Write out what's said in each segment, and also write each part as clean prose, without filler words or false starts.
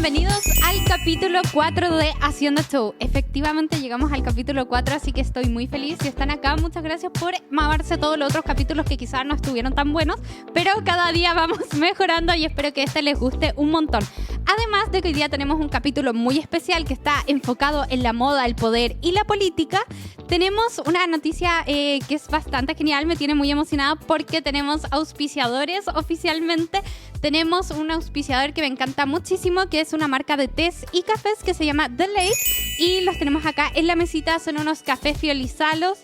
bienvenidos al capítulo 4 de Haciendo Show. Efectivamente llegamos al capítulo 4, así que estoy muy feliz. Si están acá, muchas gracias por mamarse todos los otros capítulos que quizás no estuvieron tan buenos, pero cada día vamos mejorando y espero que este les guste un montón. Además de que hoy día tenemos un capítulo muy especial que está enfocado en la moda, el poder y la política, tenemos una noticia que es bastante genial, me tiene muy emocionada porque tenemos auspiciadores oficialmente. Tenemos un auspiciador que me encanta muchísimo, que es una marca de tés y cafés que se llama The Lake, y los tenemos acá en la mesita. Son unos cafés fiolilizados.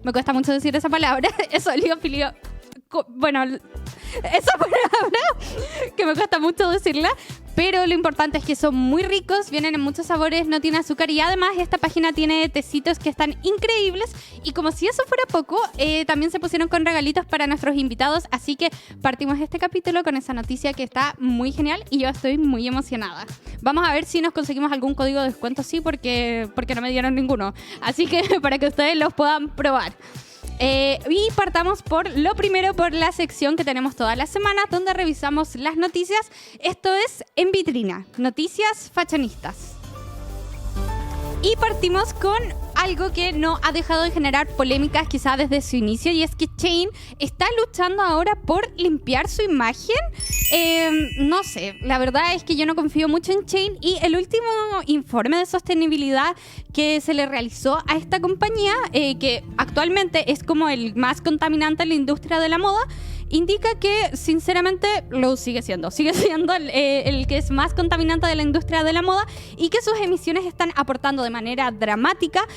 Me cuesta mucho decir esa palabra. Bueno, esa palabra que me cuesta mucho decirla, pero lo importante es que son muy ricos, vienen en muchos sabores, no tiene azúcar y además esta página tiene tecitos que están increíbles. Y como si eso fuera poco, también se pusieron con regalitos para nuestros invitados, así que partimos este capítulo con esa noticia que está muy genial y yo estoy muy emocionada. Vamos a ver si nos conseguimos algún código de descuento, sí, porque no me dieron ninguno, así que para que ustedes los puedan probar. Y partamos por lo primero, por la sección que tenemos todas las semanas, donde revisamos las noticias. Esto es En Vitrina, noticias fashionistas. Y partimos con algo que no ha dejado de generar polémicas quizá desde su inicio, y es que Shein está luchando ahora por limpiar su imagen. No sé, la verdad es que yo no confío mucho en Shein, y el último informe de sostenibilidad que se le realizó a esta compañía, que actualmente es como el más contaminante en la industria de la moda, indica que sinceramente lo sigue siendo el que es más contaminante de la industria de la moda, y que sus emisiones están aportando de manera dramática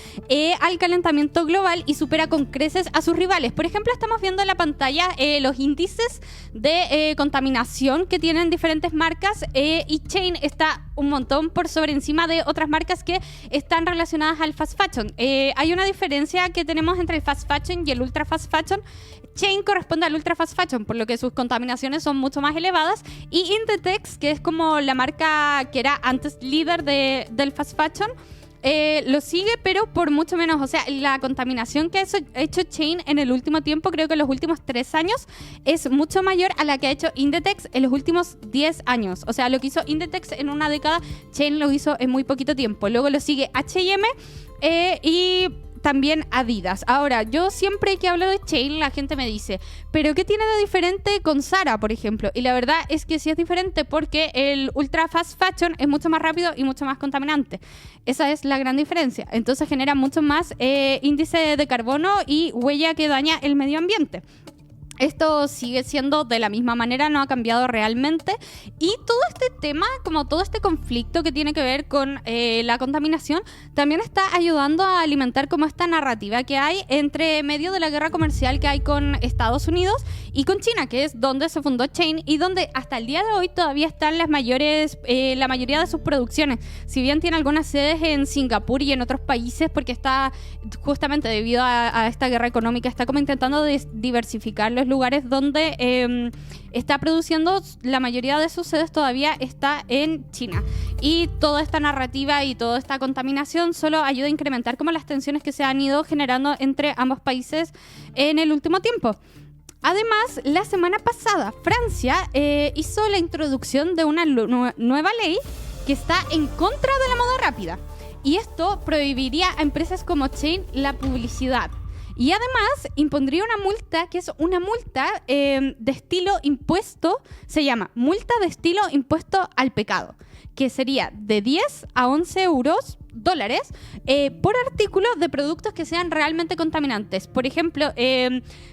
al calentamiento global y supera con creces a sus rivales. Por ejemplo, estamos viendo en la pantalla los índices de contaminación que tienen diferentes marcas, y Shein está un montón por sobre encima de otras marcas que están relacionadas al fast fashion. Hay una diferencia que tenemos entre el fast fashion y el ultra fast fashion. Shein corresponde al ultra fast fashion, por lo que sus contaminaciones son mucho más elevadas, y Inditex, que es como la marca que era antes líder del fast fashion, lo sigue, pero por mucho menos. O sea, la contaminación que ha hecho Shein en el último tiempo, creo que en los últimos 3 años, es mucho mayor a la que ha hecho Inditex en los últimos 10 años. O sea, lo que hizo Inditex en una década, Shein lo hizo en muy poquito tiempo. Luego lo sigue H&M y también Adidas. Ahora, yo siempre que hablo de Shein, la gente me dice, ¿pero qué tiene de diferente con Zara, por ejemplo? Y la verdad es que sí es diferente, porque el ultra fast fashion es mucho más rápido y mucho más contaminante. Esa es la gran diferencia. Entonces genera mucho más índice de carbono y huella que daña el medio ambiente. Esto sigue siendo de la misma manera, no ha cambiado realmente. Y todo este tema, como todo este conflicto que tiene que ver con la contaminación, también está ayudando a alimentar como esta narrativa que hay entre medio de la guerra comercial que hay con Estados Unidos y con China, que es donde se fundó Shein y donde hasta el día de hoy todavía están la mayoría de sus producciones. Si bien tiene algunas sedes en Singapur y en otros países, porque está justamente debido a esta guerra económica, está como intentando diversificar los lugares donde está produciendo. La mayoría de sus sedes todavía está en China, y toda esta narrativa y toda esta contaminación solo ayuda a incrementar como las tensiones que se han ido generando entre ambos países en el último tiempo. Además, la semana pasada Francia hizo la introducción de una nueva ley que está en contra de la moda rápida, y esto prohibiría a empresas como Shein la publicidad. Y además impondría una multa, que es una multa de estilo impuesto, se llama multa de estilo impuesto al pecado, que sería de 10 a 11 dólares por artículo de productos que sean realmente contaminantes. Por ejemplo,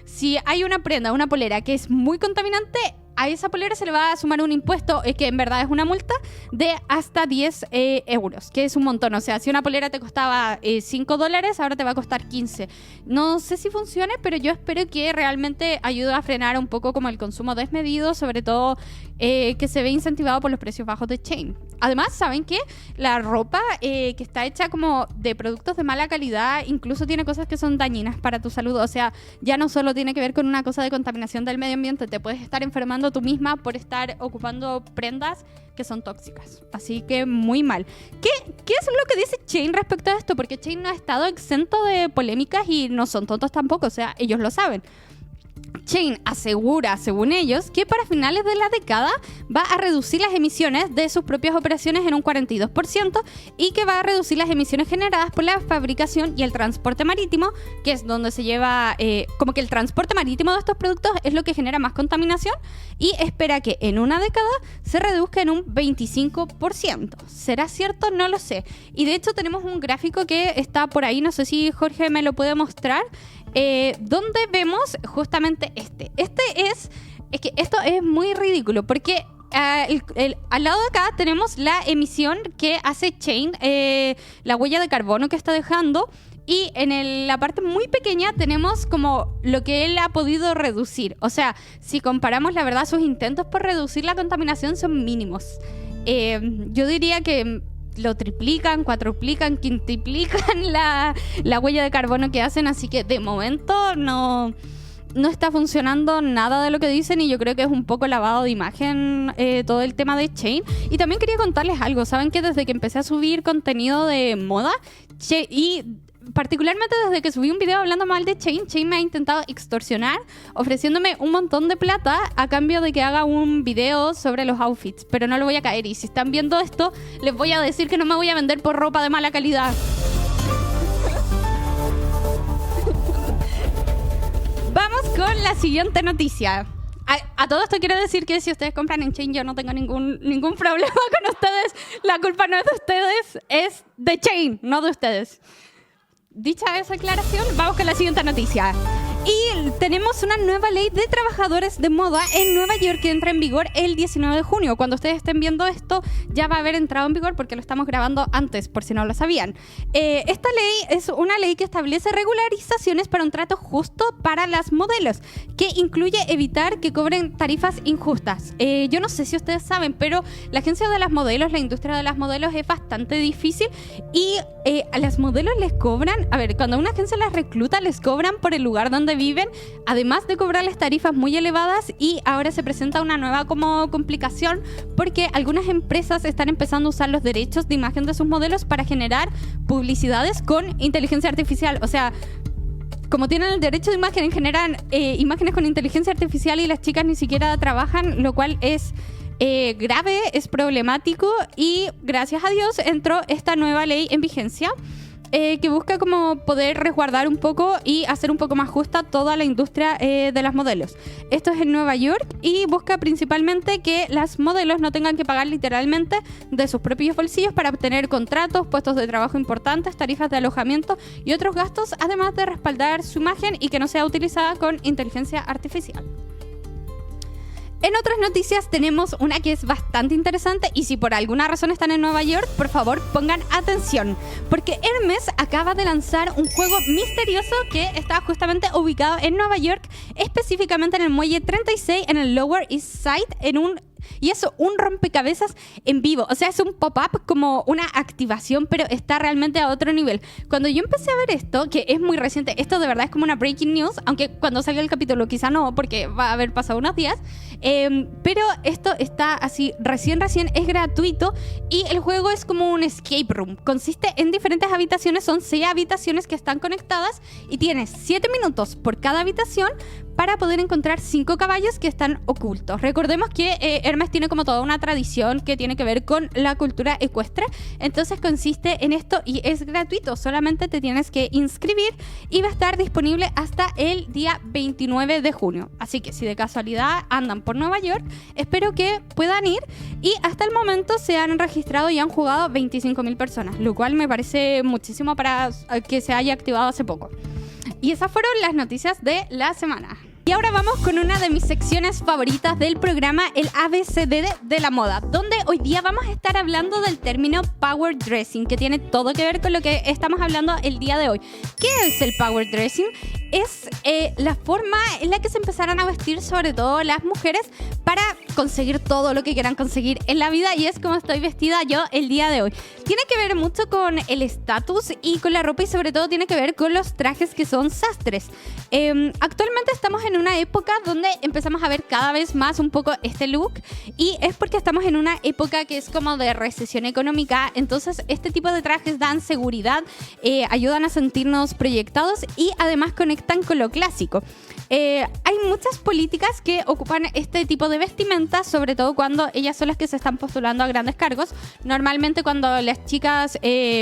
si hay una prenda, una polera que es muy contaminante, a esa polera se le va a sumar un impuesto, que en verdad es una multa, de hasta 10 euros, que es un montón. O sea, si una polera te costaba 5 dólares, ahora te va a costar 15. No sé si funcione, pero yo espero que realmente ayude a frenar un poco como el consumo desmedido, sobre todo que se ve incentivado por los precios bajos de Shein. Además, ¿saben qué? La ropa que está hecha como de productos de mala calidad incluso tiene cosas que son dañinas para tu salud. O sea, ya no solo tiene que ver con una cosa de contaminación del medio ambiente, te puedes estar enfermando tú misma por estar ocupando prendas que son tóxicas. Así que muy mal. ¿Qué es lo que dice Shein respecto a esto? Porque Shein no ha estado exento de polémicas y no son tontos tampoco. O sea, ellos lo saben. Chain asegura, según ellos, que para finales de la década va a reducir las emisiones de sus propias operaciones en un 42% y que va a reducir las emisiones generadas por la fabricación y el transporte marítimo, que es donde se lleva, como que el transporte marítimo de estos productos es lo que genera más contaminación, y espera que en una década se reduzca en un 25%. ¿Será cierto? No lo sé. Y de hecho tenemos un gráfico que está por ahí, no sé si Jorge me lo puede mostrar, donde vemos justamente este. Es que esto es muy ridículo porque al lado de acá tenemos la emisión que hace Chain, la huella de carbono que está dejando, y en la parte muy pequeña tenemos como lo que él ha podido reducir. O sea, si comparamos, la verdad, sus intentos por reducir la contaminación son mínimos. Yo diría que lo triplican, cuatruplican, quintuplican la huella de carbono que hacen, así que de momento no está funcionando nada de lo que dicen, y yo creo que es un poco lavado de imagen todo el tema de Chain. Y también quería contarles algo. Saben que desde que empecé a subir contenido de moda, y particularmente desde que subí un video hablando mal de Chain me ha intentado extorsionar ofreciéndome un montón de plata a cambio de que haga un video sobre los outfits, pero no lo voy a caer, y si están viendo esto les voy a decir que no me voy a vender por ropa de mala calidad. Vamos con la siguiente noticia. A todo esto quiero decir que si ustedes compran en Chain, yo no tengo ningún problema con ustedes. La culpa no es de ustedes, es de Chain, no de ustedes. Dicha esa aclaración, vamos con la siguiente noticia. Y tenemos una nueva ley de trabajadores de moda en Nueva York que entra en vigor el 19 de junio. Cuando ustedes estén viendo esto, ya va a haber entrado en vigor porque lo estamos grabando antes, por si no lo sabían. Esta ley es una ley que establece regularizaciones para un trato justo para las modelos, que incluye evitar que cobren tarifas injustas. Yo no sé si ustedes saben, pero la agencia de las modelos, la industria de las modelos es bastante difícil, y a las modelos les cobran, cuando una agencia las recluta, les cobran por el lugar donde viven, además de cobrarles tarifas muy elevadas, y ahora se presenta una nueva como complicación porque algunas empresas están empezando a usar los derechos de imagen de sus modelos para generar publicidades con inteligencia artificial. O sea, como tienen el derecho de imagen, generan imágenes con inteligencia artificial, y las chicas ni siquiera trabajan, lo cual es grave, es problemático, y gracias a Dios entró esta nueva ley en vigencia, que busca como poder resguardar un poco y hacer un poco más justa toda la industria de las modelos. Esto es en Nueva York, y busca principalmente que las modelos no tengan que pagar literalmente de sus propios bolsillos para obtener contratos, puestos de trabajo importantes, tarifas de alojamiento y otros gastos, además de respaldar su imagen y que no sea utilizada con inteligencia artificial. En otras noticias tenemos una que es bastante interesante, y si por alguna razón están en Nueva York, por favor pongan atención, porque Hermes acaba de lanzar un juego misterioso que está justamente ubicado en Nueva York, específicamente en el muelle 36 en el Lower East Side, y es un rompecabezas en vivo. O sea, es un pop-up, como una activación, pero está realmente a otro nivel. Cuando yo empecé a ver esto, que es muy reciente, esto de verdad es como una breaking news, aunque cuando salga el capítulo quizá no, porque va a haber pasado unos días, pero esto está así, recién es gratuito, y el juego es como un escape room. Consiste en diferentes habitaciones, son 6 habitaciones que están conectadas, y tienes 7 minutos por cada habitación para poder encontrar 5 caballos que están ocultos. Recordemos que Hermes tiene como toda una tradición que tiene que ver con la cultura ecuestre, entonces consiste en esto, y es gratuito, solamente te tienes que inscribir, y va a estar disponible hasta el día 29 de junio. Así que si de casualidad andan por Nueva York, espero que puedan ir, y hasta el momento se han registrado y han jugado 25.000 personas, lo cual me parece muchísimo para que se haya activado hace poco. Y esas fueron las noticias de la semana. Y ahora vamos con una de mis secciones favoritas del programa, el ABCD de la moda, donde hoy día vamos a estar hablando del término power dressing, que tiene todo que ver con lo que estamos hablando el día de hoy. ¿Qué es el power dressing? Es la forma en la que se empezarán a vestir sobre todo las mujeres para conseguir todo lo que quieran conseguir en la vida, y es como estoy vestida yo el día de hoy. Tiene que ver mucho con el estatus y con la ropa, y sobre todo tiene que ver con los trajes que son sastres. Actualmente estamos en una época donde empezamos a ver cada vez más un poco este look, y es porque estamos en una época que es como de recesión económica. Entonces este tipo de trajes dan seguridad, ayudan a sentirnos proyectados, y además conectan con lo clásico. Hay muchas políticas que ocupan este tipo de vestimenta, sobre todo cuando ellas son las que se están postulando a grandes cargos. Normalmente cuando las chicas,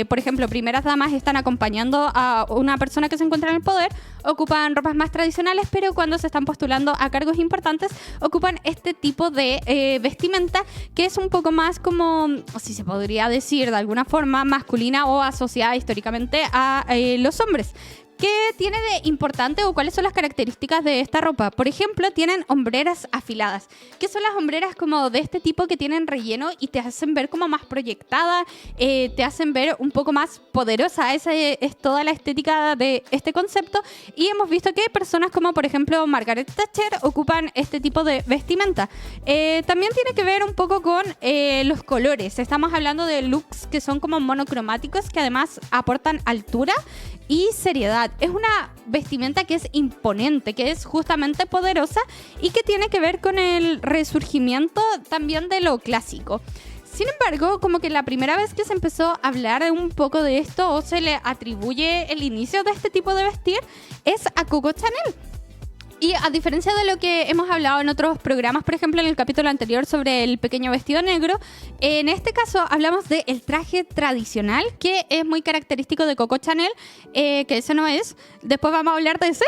por ejemplo, primeras damas, están acompañando a una persona que se encuentra en el poder, ocupan ropas más tradicionales, pero cuando se están postulando a cargos importantes, ocupan este tipo de vestimenta que es un poco más como, si se podría decir de alguna forma, masculina o asociada históricamente a los hombres. ¿Qué tiene de importante o cuáles son las características de esta ropa? Por ejemplo, tienen hombreras afiladas. ¿Qué son las hombreras como de este tipo que tienen relleno y te hacen ver como más proyectada? Te hacen ver un poco más poderosa. Esa es toda la estética de este concepto. Y hemos visto que personas como, por ejemplo, Margaret Thatcher ocupan este tipo de vestimenta. También tiene que ver un poco con los colores. Estamos hablando de looks que son como monocromáticos, que además aportan altura y seriedad. Es una vestimenta que es imponente, que es justamente poderosa y que tiene que ver con el resurgimiento también de lo clásico. Sin embargo, como que la primera vez que se empezó a hablar un poco de esto o se le atribuye el inicio de este tipo de vestir es a Coco Chanel. Y a diferencia de lo que hemos hablado en otros programas, por ejemplo en el capítulo anterior sobre el pequeño vestido negro, en este caso hablamos del traje tradicional, que es muy característico de Coco Chanel, que ese no es, después vamos a hablar de ese.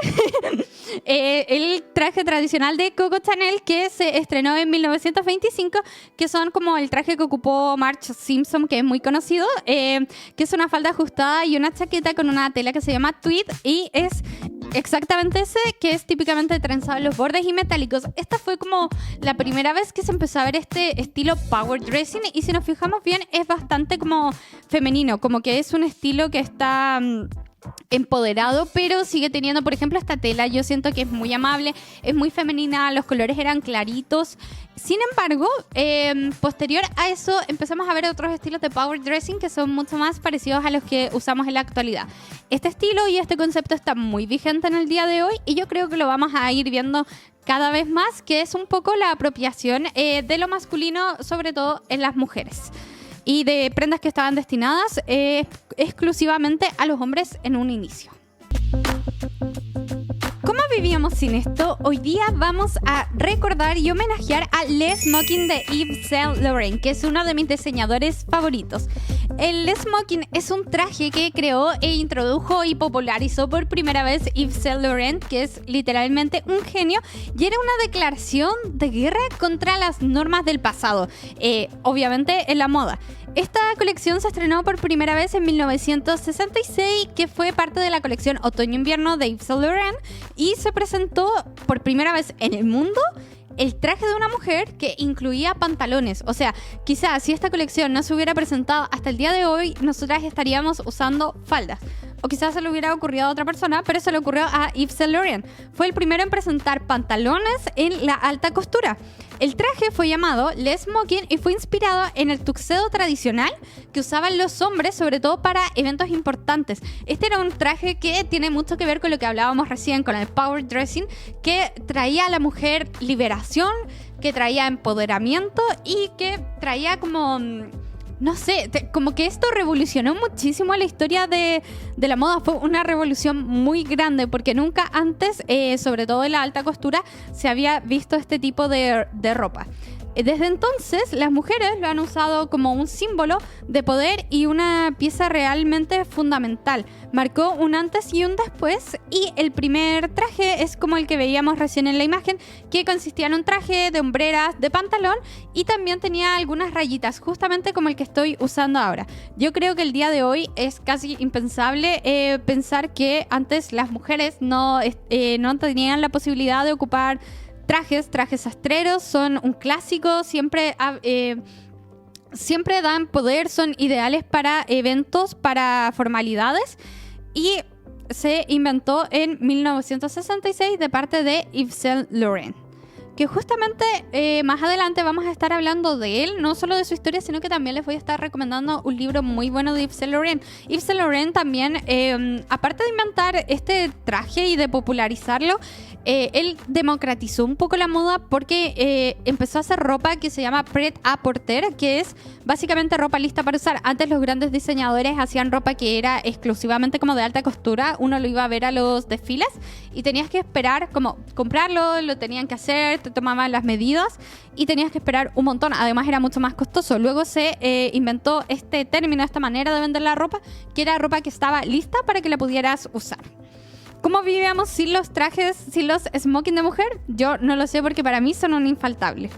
El traje tradicional de Coco Chanel que se estrenó en 1925, que son como el traje que ocupó Marge Simpson, que es muy conocido, que es una falda ajustada y una chaqueta con una tela que se llama tweed, y es exactamente ese, que es típicamente trenzado en los bordes y metálicos. Esta fue como la primera vez que se empezó a ver este estilo power dressing, y si nos fijamos bien es bastante como femenino, como que es un estilo que está empoderado, pero sigue teniendo, por ejemplo, esta tela. Yo siento que es muy amable, es muy femenina, los colores eran claritos. Sin embargo, posterior a eso empezamos a ver otros estilos de power dressing que son mucho más parecidos a los que usamos en la actualidad. Este estilo y este concepto está muy vigente en el día de hoy, y yo creo que lo vamos a ir viendo cada vez más, que es un poco la apropiación de lo masculino, sobre todo en las mujeres, y de prendas que estaban destinadas exclusivamente a los hombres en un inicio. ¿Cómo vivíamos sin esto? Hoy día vamos a recordar y homenajear a Le Smoking de Yves Saint Laurent, que es uno de mis diseñadores favoritos. El Le Smoking es un traje que creó e introdujo y popularizó por primera vez Yves Saint Laurent, que es literalmente un genio, y era una declaración de guerra contra las normas del pasado, obviamente en la moda. Esta colección se estrenó por primera vez en 1966, que fue parte de la colección Otoño-Invierno de Yves Saint Laurent, y se presentó por primera vez en el mundo el traje de una mujer que incluía pantalones. O sea, quizás si esta colección no se hubiera presentado hasta el día de hoy, nosotras estaríamos usando faldas. O quizás se le hubiera ocurrido a otra persona, pero se le ocurrió a Yves Saint Laurent. Fue el primero en presentar pantalones en la alta costura. El traje fue llamado Le Smoking y fue inspirado en el tuxedo tradicional que usaban los hombres, sobre todo para eventos importantes. Este era un traje que tiene mucho que ver con lo que hablábamos recién, con el power dressing, que traía a la mujer liberación, que traía empoderamiento y que traía como... no sé, como que esto revolucionó muchísimo la historia de la moda. Fue una revolución muy grande porque nunca antes, sobre todo en la alta costura, se había visto este tipo de ropa. Desde entonces, las mujeres lo han usado como un símbolo de poder y una pieza realmente fundamental. Marcó un antes y un después, y el primer traje es como el que veíamos recién en la imagen, que consistía en un traje de hombreras, de pantalón, y también tenía algunas rayitas, justamente como el que estoy usando ahora. Yo creo que el día de hoy es casi impensable pensar que antes las mujeres no tenían la posibilidad de ocupar trajes sastreros. Son un clásico, siempre dan poder, son ideales para eventos, para formalidades, y se inventó en 1966 de parte de Yves Saint Laurent, que justamente más adelante vamos a estar hablando de él, no solo de su historia, sino que también les voy a estar recomendando un libro muy bueno de Yves Saint Laurent. Yves Saint Laurent también, aparte de inventar este traje y de popularizarlo, él democratizó un poco la moda porque empezó a hacer ropa que se llama prêt-à-porter, que es básicamente ropa lista para usar. Antes los grandes diseñadores hacían ropa que era exclusivamente como de alta costura. Uno lo iba a ver a los desfiles y tenías que esperar como comprarlo, lo tenían que hacer, te tomaban las medidas y tenías que esperar un montón. Además era mucho más costoso. Luego se inventó este término, esta manera de vender la ropa, que era ropa que estaba lista para que la pudieras usar. ¿Cómo vivíamos sin los trajes, sin los smoking de mujer? Yo no lo sé porque para mí son un infaltable.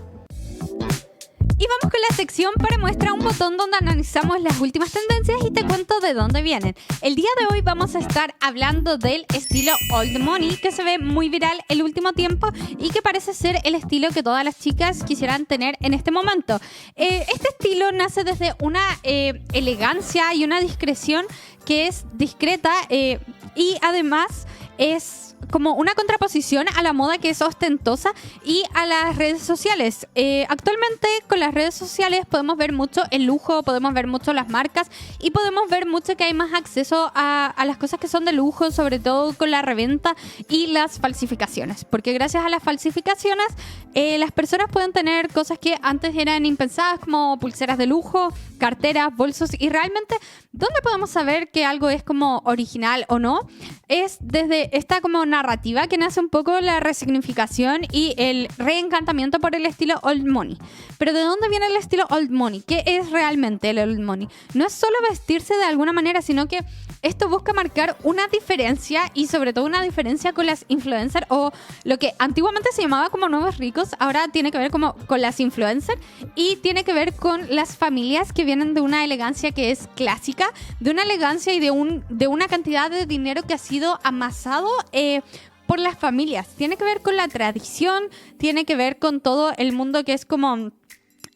Y vamos con la sección para muestra, un botón donde analizamos las últimas tendencias y te cuento de dónde vienen. El día de hoy vamos a estar hablando del estilo Old Money, que se ve muy viral el último tiempo y que parece ser el estilo que todas las chicas quisieran tener en este momento. Este estilo nace desde una elegancia y una discreción que es discreta y además es como una contraposición a la moda que es ostentosa y a las redes sociales. Actualmente con las redes sociales podemos ver mucho el lujo, podemos ver mucho las marcas y podemos ver mucho que hay más acceso a las cosas que son de lujo, sobre todo con la reventa y las falsificaciones. Porque gracias a las falsificaciones las personas pueden tener cosas que antes eran impensadas, como pulseras de lujo, carteras, bolsos, y realmente ¿dónde podemos saber que algo es como original o no? Es desde esta como narrativa que nace un poco la resignificación y el reencantamiento por el estilo Old Money. Pero ¿de dónde viene el estilo Old Money? ¿Qué es realmente el Old Money? No es solo vestirse de alguna manera, sino que esto busca marcar una diferencia y sobre todo una diferencia con las influencers, o lo que antiguamente se llamaba como nuevos ricos, ahora tiene que ver como con las influencers y tiene que ver con las familias que vienen de una elegancia que es clásica, de una elegancia y de una cantidad de dinero que ha sido amasado por las familias. Tiene que ver con la tradición, tiene que ver con todo el mundo que es como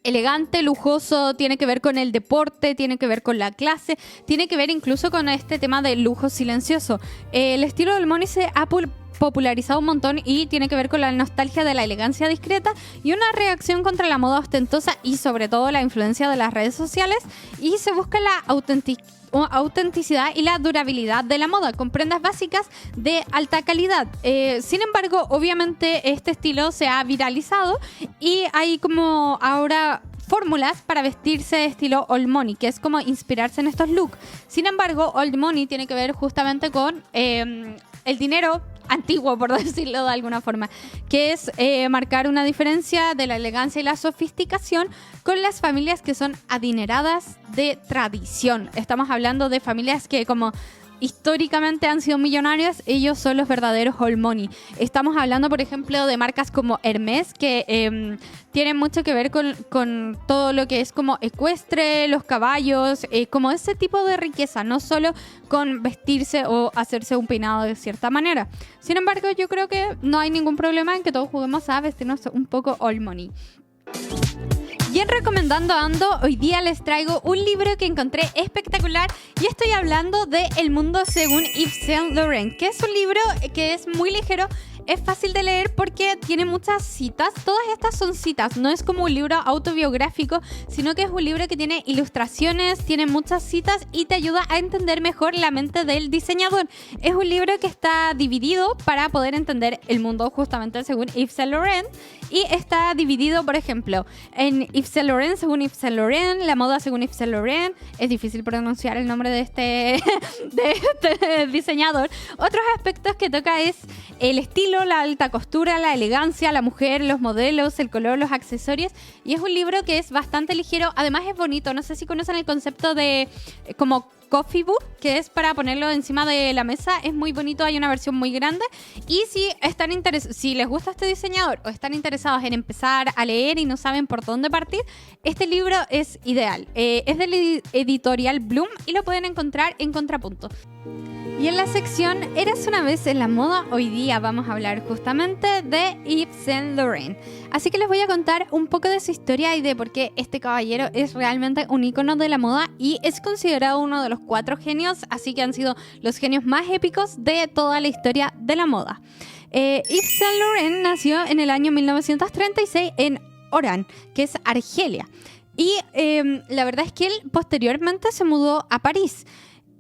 elegante, lujoso, tiene que ver con el deporte, tiene que ver con la clase, tiene que ver incluso con este tema del lujo silencioso. El estilo del money se ha popularizado un montón y tiene que ver con la nostalgia de la elegancia discreta y una reacción contra la moda ostentosa y sobre todo la influencia de las redes sociales, y se busca la autenticidad y la durabilidad de la moda con prendas básicas de alta calidad. Sin embargo, obviamente este estilo se ha viralizado y hay como ahora fórmulas para vestirse de estilo Old Money, que es como inspirarse en estos looks. Sin embargo, Old Money tiene que ver justamente con el dinero antiguo, por decirlo de alguna forma, que es marcar una diferencia de la elegancia y la sofisticación con las familias que son adineradas de tradición. Estamos hablando de familias que como históricamente han sido millonarias, ellos son los verdaderos Old Money. Estamos hablando, por ejemplo, de marcas como Hermès, que tienen mucho que ver con todo lo que es como ecuestre, los caballos, como ese tipo de riqueza, no solo con vestirse o hacerse un peinado de cierta manera. Sin embargo, yo creo que no hay ningún problema en que todos juguemos a vestirnos un poco Old Money. Y en Recomendando Ando, hoy día les traigo un libro que encontré espectacular y estoy hablando de El Mundo según Yves Saint Laurent, que es un libro que es muy ligero, es fácil de leer porque tiene muchas citas. Todas estas son citas, no es como un libro autobiográfico, sino que es un libro que tiene ilustraciones, tiene muchas citas y te ayuda a entender mejor la mente del diseñador. Es un libro que está dividido para poder entender el mundo justamente según Yves Saint Laurent, y está dividido, por ejemplo, en Yves Saint Laurent según Yves Saint Laurent, la moda según Yves Saint Laurent. Es difícil pronunciar el nombre de este diseñador. Otros aspectos que toca es el estilo, la alta costura, la elegancia, la mujer, los modelos, el color, los accesorios. Y es un libro que es bastante ligero, además es bonito. No sé si conocen el concepto de como coffee book, que es para ponerlo encima de la mesa. Es muy bonito, hay una versión muy grande. Y si les gusta este diseñador o están interesados en empezar a leer y no saben por dónde partir, este libro es ideal. Es del editorial Bloom y lo pueden encontrar en Contrapunto. Y en la sección Eras una vez en la moda, hoy día vamos a hablar justamente de Yves Saint Laurent. Así que les voy a contar un poco de su historia y de por qué este caballero es realmente un ícono de la moda y es considerado uno de los 4 genios, así que han sido los genios más épicos de toda la historia de la moda. Yves Saint Laurent nació en el año 1936 en Oran, que es Argelia. Y la verdad es que él posteriormente se mudó a París.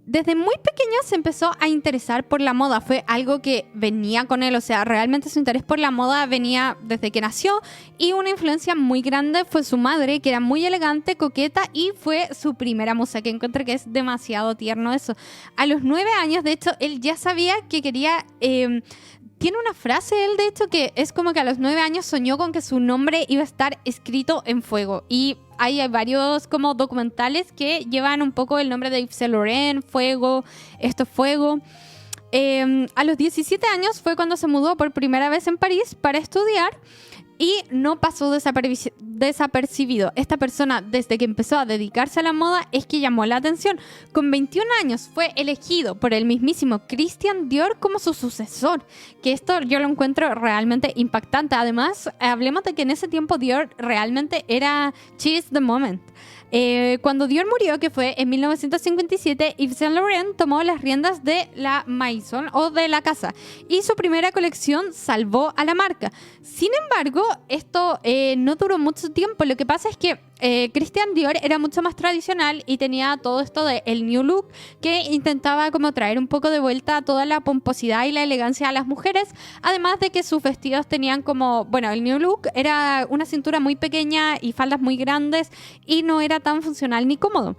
desde muy pequeño se empezó a interesar por la moda. Fue algo que venía con él, o sea, realmente su interés por la moda venía desde que nació, y una influencia muy grande fue su madre, que era muy elegante, coqueta, y fue su primera musa, que encuentro que es demasiado tierno eso. A los 9 años, de hecho, él ya sabía que quería... tiene una frase él, de hecho, que es como que a los 9 años soñó con que su nombre iba a estar escrito en fuego. Y hay varios como documentales que llevan un poco el nombre de Yves Saint Laurent, Fuego, esto es Fuego. A los 17 años fue cuando se mudó por primera vez en París para estudiar. Y no pasó desapercibido. Esta persona, desde que empezó a dedicarse a la moda, es que llamó la atención. Con 21 años fue elegido por el mismísimo Christian Dior como su sucesor. Que esto yo lo encuentro realmente impactante. Además, hablemos de que en ese tiempo Dior realmente era cheese the moment. Cuando Dior murió, que fue en 1957, Yves Saint Laurent tomó las riendas de la Maison o de la casa, y su primera colección salvó a la marca. Sin embargo, esto no duró mucho tiempo. Lo que pasa es que Christian Dior era mucho más tradicional y tenía todo esto de el new look, que intentaba como traer un poco de vuelta toda la pomposidad y la elegancia a las mujeres, además de que sus vestidos tenían como, bueno, el new look era una cintura muy pequeña y faldas muy grandes y no era tan funcional ni cómodo.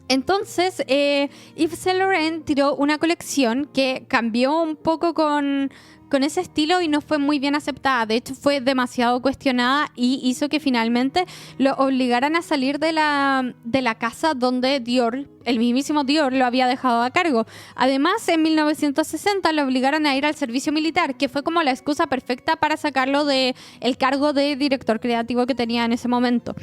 Entonces, Yves Saint Laurent tiró una colección que cambió un poco con ese estilo y no fue muy bien aceptada. De hecho, fue demasiado cuestionada y hizo que finalmente lo obligaran a salir de la casa donde Dior, el mismísimo Dior, lo había dejado a cargo. Además, en 1960 lo obligaron a ir al servicio militar, que fue como la excusa perfecta para sacarlo del cargo de director creativo que tenía en ese momento.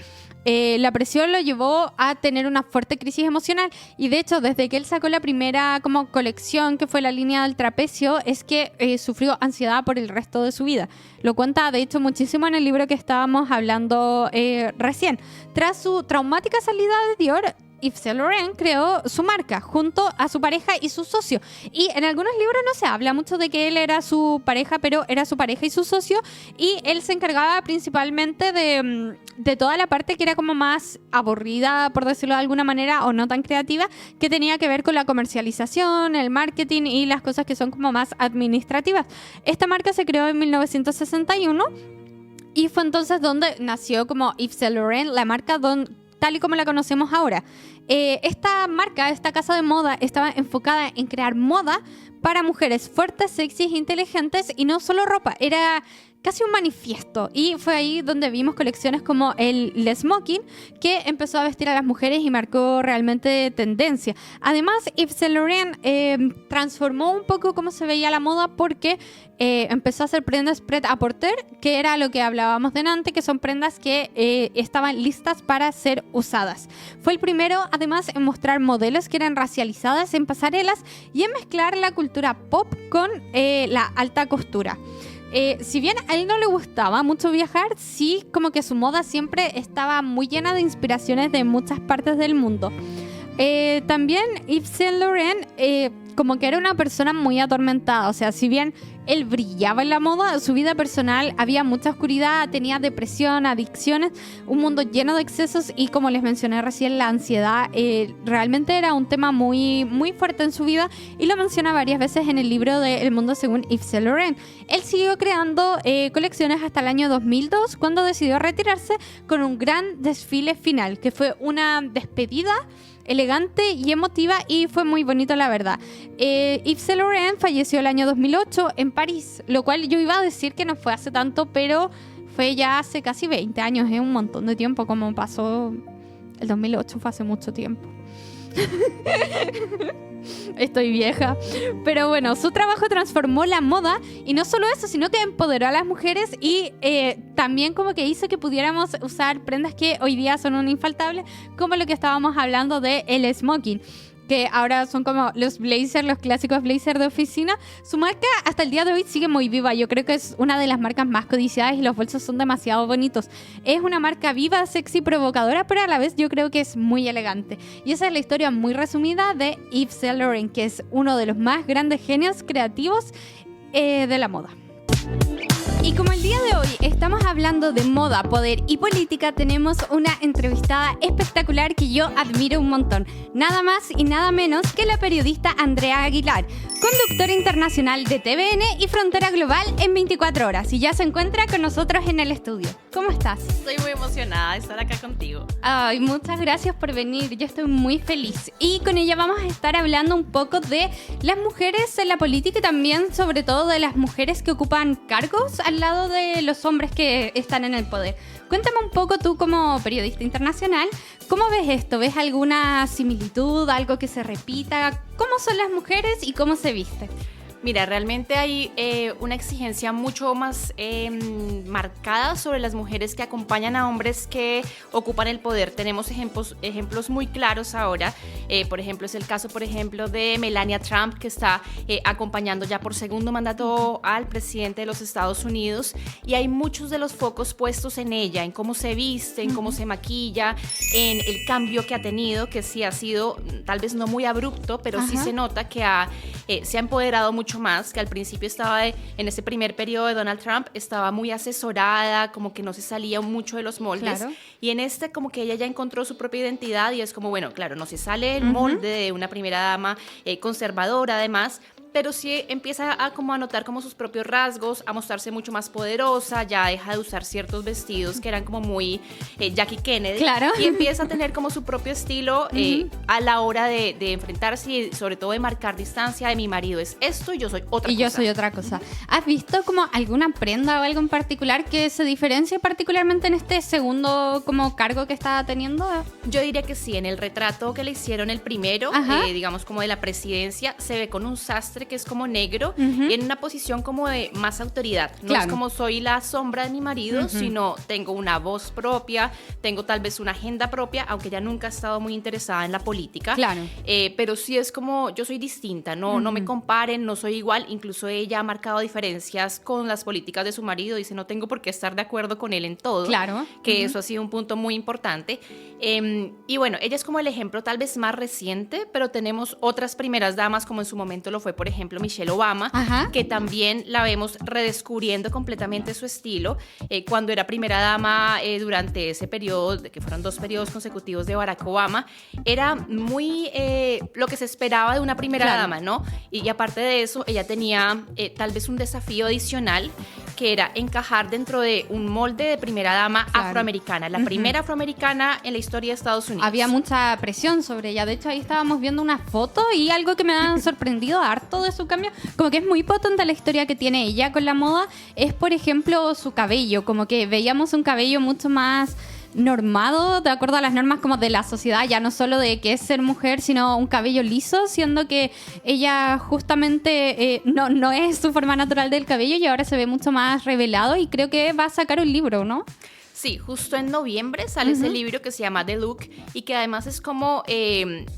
La presión lo llevó a tener una fuerte crisis emocional, y de hecho desde que él sacó la primera como colección, que fue la línea del trapecio, es que sufrió ansiedad por el resto de su vida. Lo cuenta de hecho muchísimo en el libro que estábamos hablando recién. Tras su traumática salida de Dior, Yves Saint Laurent creó su marca junto a su pareja y su socio. Y en algunos libros no se habla mucho de que él era su pareja, pero era su pareja y su socio. Y él se encargaba principalmente de toda la parte que era como más aburrida, por decirlo de alguna manera, o no tan creativa, que tenía que ver con la comercialización, el marketing y las cosas que son como más administrativas. Esta marca se creó en 1961 y fue entonces donde nació como Yves Saint Laurent, la marca tal y como la conocemos ahora. Esta marca, esta casa de moda, estaba enfocada en crear moda para mujeres fuertes, sexys, inteligentes, y no solo ropa, era casi un manifiesto. Y fue ahí donde vimos colecciones como el smoking, que empezó a vestir a las mujeres y marcó realmente tendencia. Además, Yves Saint Laurent transformó un poco cómo se veía la moda, porque empezó a hacer prendas pret-à-porter, que era lo que hablábamos delante, que son prendas que estaban listas para ser usadas. Fue el primero, además, en mostrar modelos que eran racializadas en pasarelas y en mezclar la cultura pop con la alta costura. Si bien a él no le gustaba mucho viajar, sí como que su moda siempre estaba muy llena de inspiraciones de muchas partes del mundo. También Yves Saint Laurent como que era una persona muy atormentada. O sea, si bien él brillaba en la moda, su vida personal había mucha oscuridad, tenía depresión, adicciones, un mundo lleno de excesos, y como les mencioné recién, la ansiedad realmente era un tema muy, muy fuerte en su vida, y lo menciona varias veces en el libro de El mundo según Yves Saint Laurent. Él siguió creando colecciones hasta el año 2002, cuando decidió retirarse con un gran desfile final, que fue una despedida elegante y emotiva, y fue muy bonito, la verdad. Yves Saint Laurent falleció el año 2008 en París, lo cual yo iba a decir que no fue hace tanto, pero fue ya hace casi 20 años, un montón de tiempo. Como pasó el 2008, fue hace mucho tiempo. Estoy vieja. Pero bueno, su trabajo transformó la moda, y no solo eso, sino que empoderó a las mujeres, y también como que hizo que pudiéramos usar prendas que hoy día son un infaltable, como lo que estábamos hablando de el smoking, que ahora son como los blazers, los clásicos blazers de oficina. Su marca hasta el día de hoy sigue muy viva. Yo creo que es una de las marcas más codiciadas, y los bolsos son demasiado bonitos. Es una marca viva, sexy, provocadora, pero a la vez yo creo que es muy elegante. Y esa es la historia muy resumida de Yves Saint Laurent, que es uno de los más grandes genios creativos de la moda. Y como el día de hoy estamos hablando de moda, poder y política, tenemos una entrevistada espectacular que yo admiro un montón. Nada más y nada menos que la periodista Andrea Aguilar, conductora internacional de TVN y Frontera Global en 24 horas. Y ya se encuentra con nosotros en el estudio. ¿Cómo estás? Estoy muy emocionada de estar acá contigo. Ay, muchas gracias por venir. Yo estoy muy feliz. Y con ella vamos a estar hablando un poco de las mujeres en la política y también, sobre todo, de las mujeres que ocupan cargos al lado de los hombres que están en el poder. Cuéntame un poco tú, como periodista internacional, ¿cómo ves esto? ¿Ves alguna similitud, algo que se repita? ¿Cómo son las mujeres y cómo se visten? Mira, realmente hay una exigencia mucho más marcada sobre las mujeres que acompañan a hombres que ocupan el poder. Tenemos ejemplos muy claros ahora. Por ejemplo, es el caso, por ejemplo, de Melania Trump, que está acompañando ya por segundo mandato al presidente de los Estados Unidos. Y hay muchos de los focos puestos en ella, en cómo se viste, en cómo se maquilla, en el cambio que ha tenido, que sí ha sido tal vez no muy abrupto, pero sí se nota que se ha empoderado mucho más, que al principio estaba en ese primer periodo de Donald Trump, estaba muy asesorada, como que no se salía mucho de los moldes. Claro. Y en este como que ella ya encontró su propia identidad y es como, bueno, claro, no se sale el molde de una primera dama conservadora además, pero sí empieza a notar como sus propios rasgos, a mostrarse mucho más poderosa, ya deja de usar ciertos vestidos que eran como muy Jackie Kennedy, claro. Y empieza a tener como su propio estilo a la hora de enfrentarse y sobre todo de marcar distancia de mi marido es esto y yo soy otra cosa. Y yo soy otra cosa. ¿Has visto como alguna prenda o algo en particular que se diferencie particularmente en este segundo como cargo que está teniendo? Yo diría que sí, en el retrato que le hicieron el primero, digamos como de la presidencia, se ve con un sastre que es como negro y en una posición como de más autoridad. No es como soy la sombra de mi marido, sino tengo una voz propia, tengo tal vez una agenda propia, aunque ella nunca ha estado muy interesada en la política. Claro. Pero sí es como, yo soy distinta, no me comparen, no soy igual. Incluso ella ha marcado diferencias con las políticas de su marido. Dice, no tengo por qué estar de acuerdo con él en todo. Claro. Que eso ha sido un punto muy importante. Y bueno, ella es como el ejemplo tal vez más reciente, pero tenemos otras primeras damas, como en su momento lo fue, por ejemplo, Michelle Obama, que también la vemos redescubriendo completamente su estilo. Cuando era primera dama durante ese periodo, que fueron 2 periodos consecutivos de Barack Obama, era muy lo que se esperaba de una primera dama, ¿no? Y aparte de eso, ella tenía tal vez un desafío adicional, que era encajar dentro de un molde de primera dama afroamericana, la primera afroamericana en la historia de Estados Unidos. Había mucha presión sobre ella. De hecho, ahí estábamos viendo una foto y algo que me ha sorprendido harto de su cambio, como que es muy potente la historia que tiene ella con la moda, es, por ejemplo, su cabello. Como que veíamos un cabello mucho más normado, de acuerdo a las normas como de la sociedad, ya no solo de que es ser mujer, sino un cabello liso, siendo que ella justamente no es su forma natural del cabello y ahora se ve mucho más revelado y creo que va a sacar un libro, ¿no? Sí, justo en noviembre sale ese libro que se llama The Look y que además es como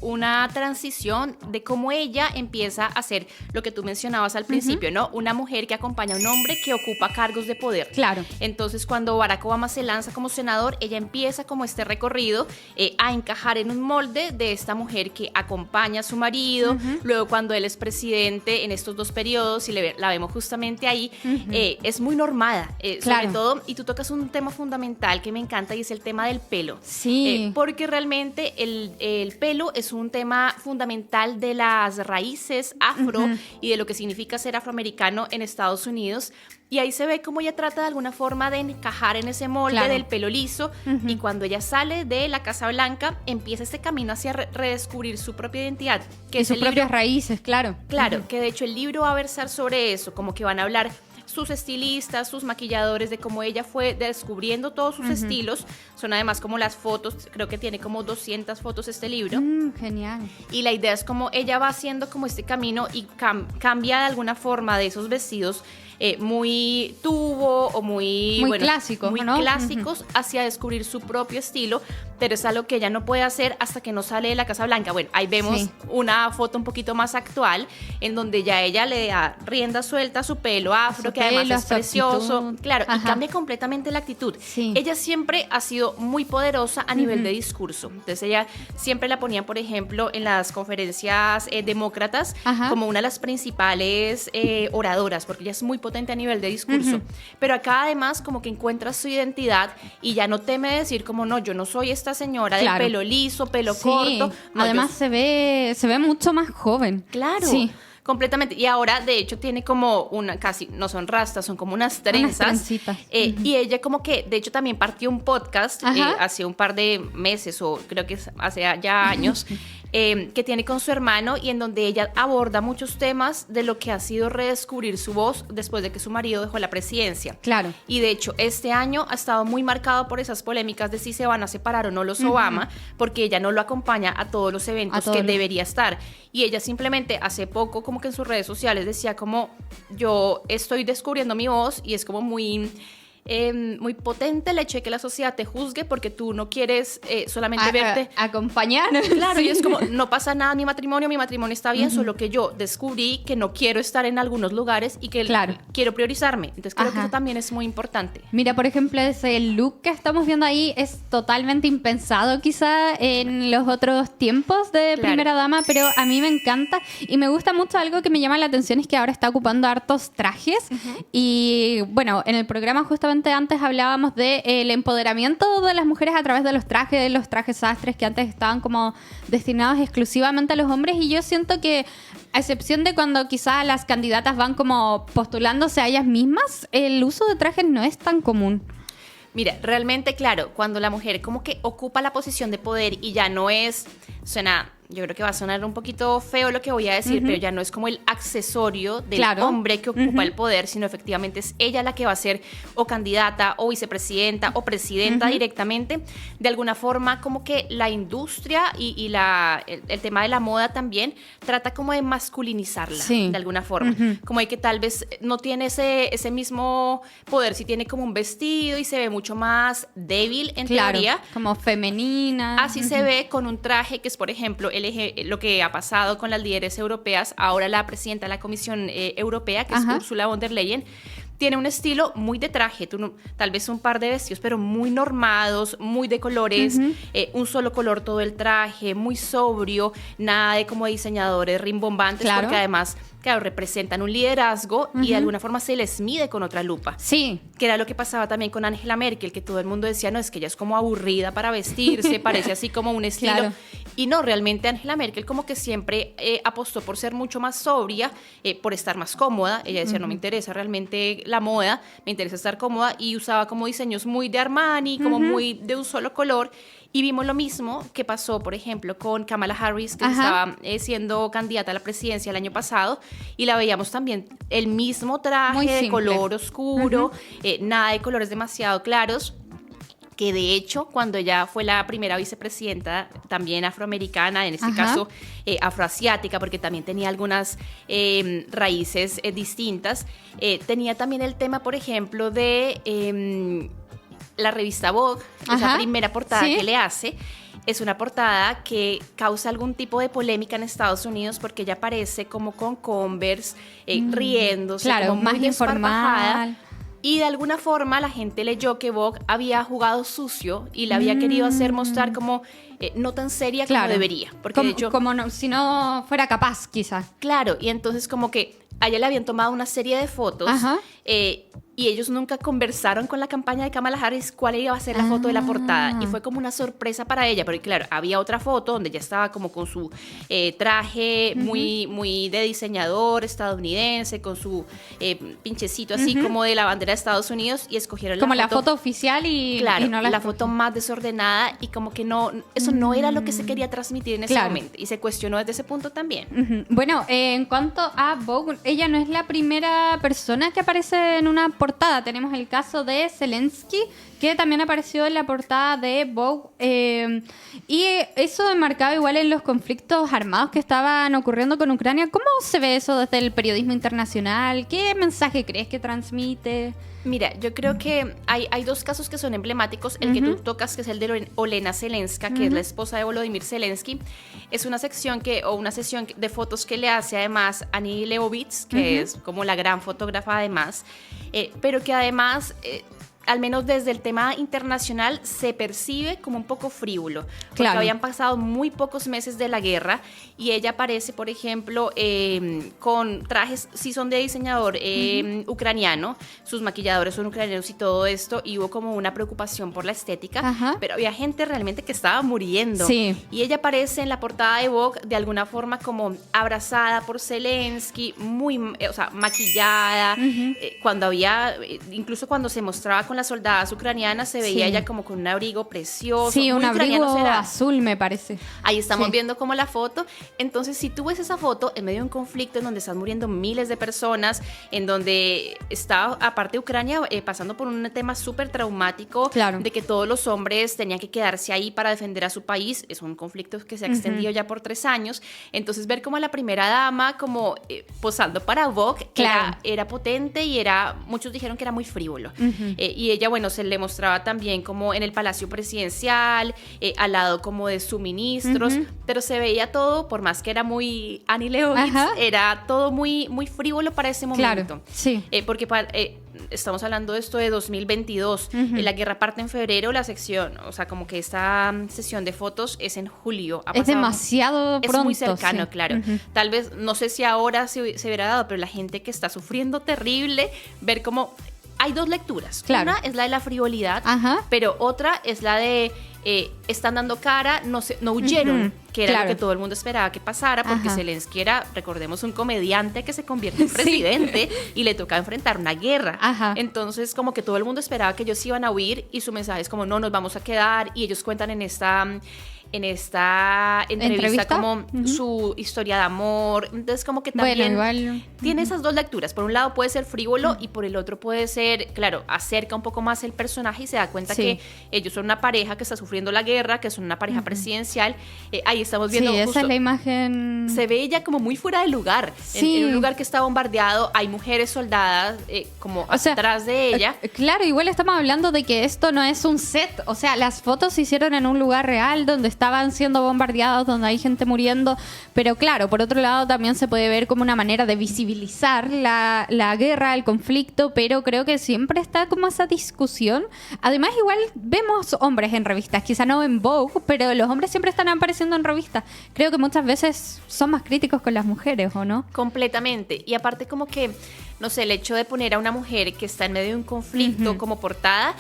una transición de cómo ella empieza a ser lo que tú mencionabas al principio, ¿no? Una mujer que acompaña a un hombre que ocupa cargos de poder. Claro. Entonces, cuando Barack Obama se lanza como senador, ella empieza como este recorrido a encajar en un molde de esta mujer que acompaña a su marido. Luego, cuando él es presidente en estos 2 periodos, y la vemos justamente ahí, es muy normada, sobre todo, y tú tocas un tema fundamental que me encanta y es el tema del pelo. Sí. Porque realmente el pelo es un tema fundamental de las raíces afro y de lo que significa ser afroamericano en Estados Unidos. Y ahí se ve cómo ella trata de alguna forma de encajar en ese molde del pelo liso. Y cuando ella sale de la Casa Blanca, empieza este camino hacia redescubrir su propia identidad. Y sus propias raíces, claro. Claro, que de hecho el libro va a versar sobre eso, como que van a hablar sus estilistas, sus maquilladores, de cómo ella fue descubriendo todos sus estilos. Son además como las fotos, creo que tiene como 200 fotos este libro. Genial. Y la idea es como ella va haciendo como este camino y cambia de alguna forma de esos vestidos muy tubo o muy clásicos, ¿no? Clásicos hacia descubrir su propio estilo, pero es algo que ella no puede hacer hasta que no sale de la Casa Blanca. Bueno, ahí vemos una foto un poquito más actual en donde ya ella le da rienda suelta a su pelo afro, que además es precioso. Claro, y cambia completamente la actitud. Sí. Ella siempre ha sido muy poderosa a nivel de discurso. Entonces ella siempre la ponía, por ejemplo, en las conferencias demócratas como una de las principales oradoras, porque ella es muy potente potente a nivel de discurso. Pero acá además como que encuentra su identidad y ya no teme decir como no, yo no soy esta señora del pelo liso, pelo corto. No, además se ve mucho más joven. Claro. Sí. Completamente. Y ahora, de hecho, tiene como casi, no son rastas, son como unas trenzas. Unas trencitas. Y ella como que, de hecho, también partió un podcast hace un par de meses, o creo que hace ya años, que tiene con su hermano y en donde ella aborda muchos temas de lo que ha sido redescubrir su voz después de que su marido dejó la presidencia. Claro. Y de hecho, este año ha estado muy marcado por esas polémicas de si se van a separar o no los Obama, porque ella no lo acompaña a todos los eventos que debería estar. Y ella simplemente hace poco como que en sus redes sociales decía como yo estoy descubriendo mi voz y es como muy potente el hecho de que la sociedad te juzgue porque tú no quieres solamente verte acompañar. Claro, y es como no pasa nada en mi matrimonio está bien, solo que yo descubrí que no quiero estar en algunos lugares y que quiero priorizarme. Entonces creo que eso también es muy importante. Mira, por ejemplo, ese look que estamos viendo ahí es totalmente impensado quizá en los otros tiempos de primera dama, pero a mí me encanta y me gusta mucho. Algo que me llama la atención es que ahora está ocupando hartos trajes y bueno, en el programa justamente antes hablábamos del empoderamiento de las mujeres a través de los trajes sastres que antes estaban como destinados exclusivamente a los hombres, y yo siento que a excepción de cuando quizás las candidatas van como postulándose a ellas mismas, el uso de trajes no es tan común. Mira, realmente, claro, cuando la mujer como que ocupa la posición de poder y ya no es, yo creo que va a sonar un poquito feo lo que voy a decir, pero ya no es como el accesorio del hombre que ocupa el poder, sino efectivamente es ella la que va a ser o candidata o vicepresidenta o presidenta directamente. De alguna forma como que la industria y el tema de la moda también trata como de masculinizarla de alguna forma. Como de que tal vez no tiene ese mismo poder, si tiene como un vestido y se ve mucho más débil en teoría. Como femenina. Así se ve con un traje que es, por ejemplo, lo que ha pasado con las líderes europeas. Ahora la presidenta de la Comisión Europea, que es Ursula von der Leyen, tiene un estilo muy de traje, tal vez un par de vestidos, pero muy normados, muy de colores, un solo color todo el traje, muy sobrio, nada de como diseñadores rimbombantes, porque además, claro, representan un liderazgo y de alguna forma se les mide con otra lupa. Sí. Que era lo que pasaba también con Angela Merkel, que todo el mundo decía, no, es que ella es como aburrida para vestirse, parece así como un estilo. Claro. Y no, realmente Angela Merkel como que siempre apostó por ser mucho más sobria, por estar más cómoda. Ella decía, no me interesa realmente la moda, me interesa estar cómoda, y usaba como diseños muy de Armani, como muy de un solo color. Y vimos lo mismo que pasó, por ejemplo, con Kamala Harris, que estaba siendo candidata a la presidencia el año pasado, y la veíamos también el mismo traje de color oscuro, nada de colores demasiado claros, que de hecho cuando ella fue la primera vicepresidenta, también afroamericana, en este caso afroasiática, porque también tenía algunas raíces distintas, tenía también el tema, por ejemplo, de la revista Vogue, esa primera portada que le hace. Es una portada que causa algún tipo de polémica en Estados Unidos porque ella aparece como con Converse, riéndose, como muy más informal. Y de alguna forma la gente leyó que Vogue había jugado sucio y la había querido hacer mostrar como no tan seria como debería. Porque como, de hecho, si no fuera capaz, quizás. Claro, y entonces como que a ella le habían tomado una serie de fotos y ellos nunca conversaron con la campaña de Kamala Harris cuál iba a ser la foto de la portada, y fue como una sorpresa para ella, porque claro, había otra foto donde ella estaba como con su traje muy, muy de diseñador estadounidense, con su pinchecito así como de la bandera de Estados Unidos, y escogieron como la foto oficial y no la foto más desordenada, y como que no, eso no era lo que se quería transmitir en ese momento, y se cuestionó desde ese punto también. Bueno, en cuanto a Vogue, ella no es la primera persona que aparece en una portada. Tenemos el caso de Zelensky, que también apareció en la portada de Vogue, y eso enmarcaba igual en los conflictos armados que estaban ocurriendo con Ucrania. ¿Cómo se ve eso desde el periodismo internacional? ¿Qué mensaje crees que transmite? Mira, yo creo que hay dos casos que son emblemáticos. El que tú tocas, que es el de Olena Zelenska, que es la esposa de Volodymyr Zelensky. Es una sesión de fotos que le hace además Annie Leibovitz, que es como la gran fotógrafa además, pero que además al menos desde el tema internacional, se percibe como un poco frívolo. Porque Claro. habían pasado muy pocos meses de la guerra y ella aparece, por ejemplo, con trajes, sí son de diseñador ucraniano, sus maquilladores son ucranianos y todo esto, y hubo como una preocupación por la estética, Ajá. pero había gente realmente que estaba muriendo. Sí. Y ella aparece en la portada de Vogue de alguna forma como abrazada por Zelensky, muy, o sea, maquillada. Cuando había, incluso cuando se mostraba con las soldadas ucranianas, se veía Sí. ella como con un abrigo precioso. Sí, muy un abrigo ucraniano será. azul, me parece. Ahí estamos Sí. viendo como la foto. Entonces, si tú ves esa foto en medio de un conflicto en donde están muriendo miles de personas, en donde está, aparte Ucrania, pasando por un tema súper traumático, Claro. de que todos los hombres tenían que quedarse ahí para defender a su país, es un conflicto que se ha extendido ya por 3 años. Entonces, ver como a la primera dama como posando para Vogue Claro. era potente y muchos dijeron que era muy frívolo. Y ella, bueno, se le mostraba también como en el Palacio Presidencial, al lado como de suministros, pero se veía todo, por más que era muy Annie Leibovitz, Ajá. era todo muy, muy frívolo para ese momento. Claro, sí. Porque estamos hablando de esto de 2022. La guerra parte en febrero, la sección, o sea, como que esta sesión de fotos es en julio. Ha Es pasado- demasiado pronto. es muy cercano, sí. claro. Tal vez, no sé si ahora se hubiera dado, pero la gente que está sufriendo terrible, ver cómo hay 2 lecturas. Claro. Una es la de la frivolidad, Ajá. pero otra es la de están dando cara, no huyeron, que era claro. lo que todo el mundo esperaba que pasara, porque Ajá. Zelensky era, recordemos, un comediante que se convierte en Sí. presidente y le toca enfrentar una guerra. Ajá. Entonces, como que todo el mundo esperaba que ellos iban a huir y su mensaje es como, no, nos vamos a quedar, y ellos cuentan en esta entrevista como su historia de amor. Entonces, como que también Bueno, igual. tiene esas 2 lecturas. Por un lado puede ser frívolo y por el otro puede ser, claro, acerca un poco más el personaje y se da cuenta Sí. que ellos son una pareja que está sufriendo la guerra, que son una pareja presidencial. Ahí estamos Sí, viendo esa justo, es la imagen. se ve ella como muy fuera de lugar. Sí. En un lugar que está bombardeado, hay mujeres soldadas como O sea, atrás de ella. Claro, igual estamos hablando de que esto no es un set. O sea, las fotos se hicieron en un lugar real donde estaban siendo bombardeados, donde hay gente muriendo. Pero claro, por otro lado también se puede ver como una manera de visibilizar la guerra, el conflicto, pero creo que siempre está como esa discusión. Además, igual vemos hombres en revistas, quizá no en Vogue, pero los hombres siempre están apareciendo en revistas. Creo que muchas veces son más críticos con las mujeres, ¿o no? Completamente. Y aparte como que, no sé, el hecho de poner a una mujer que está en medio de un conflicto como portada,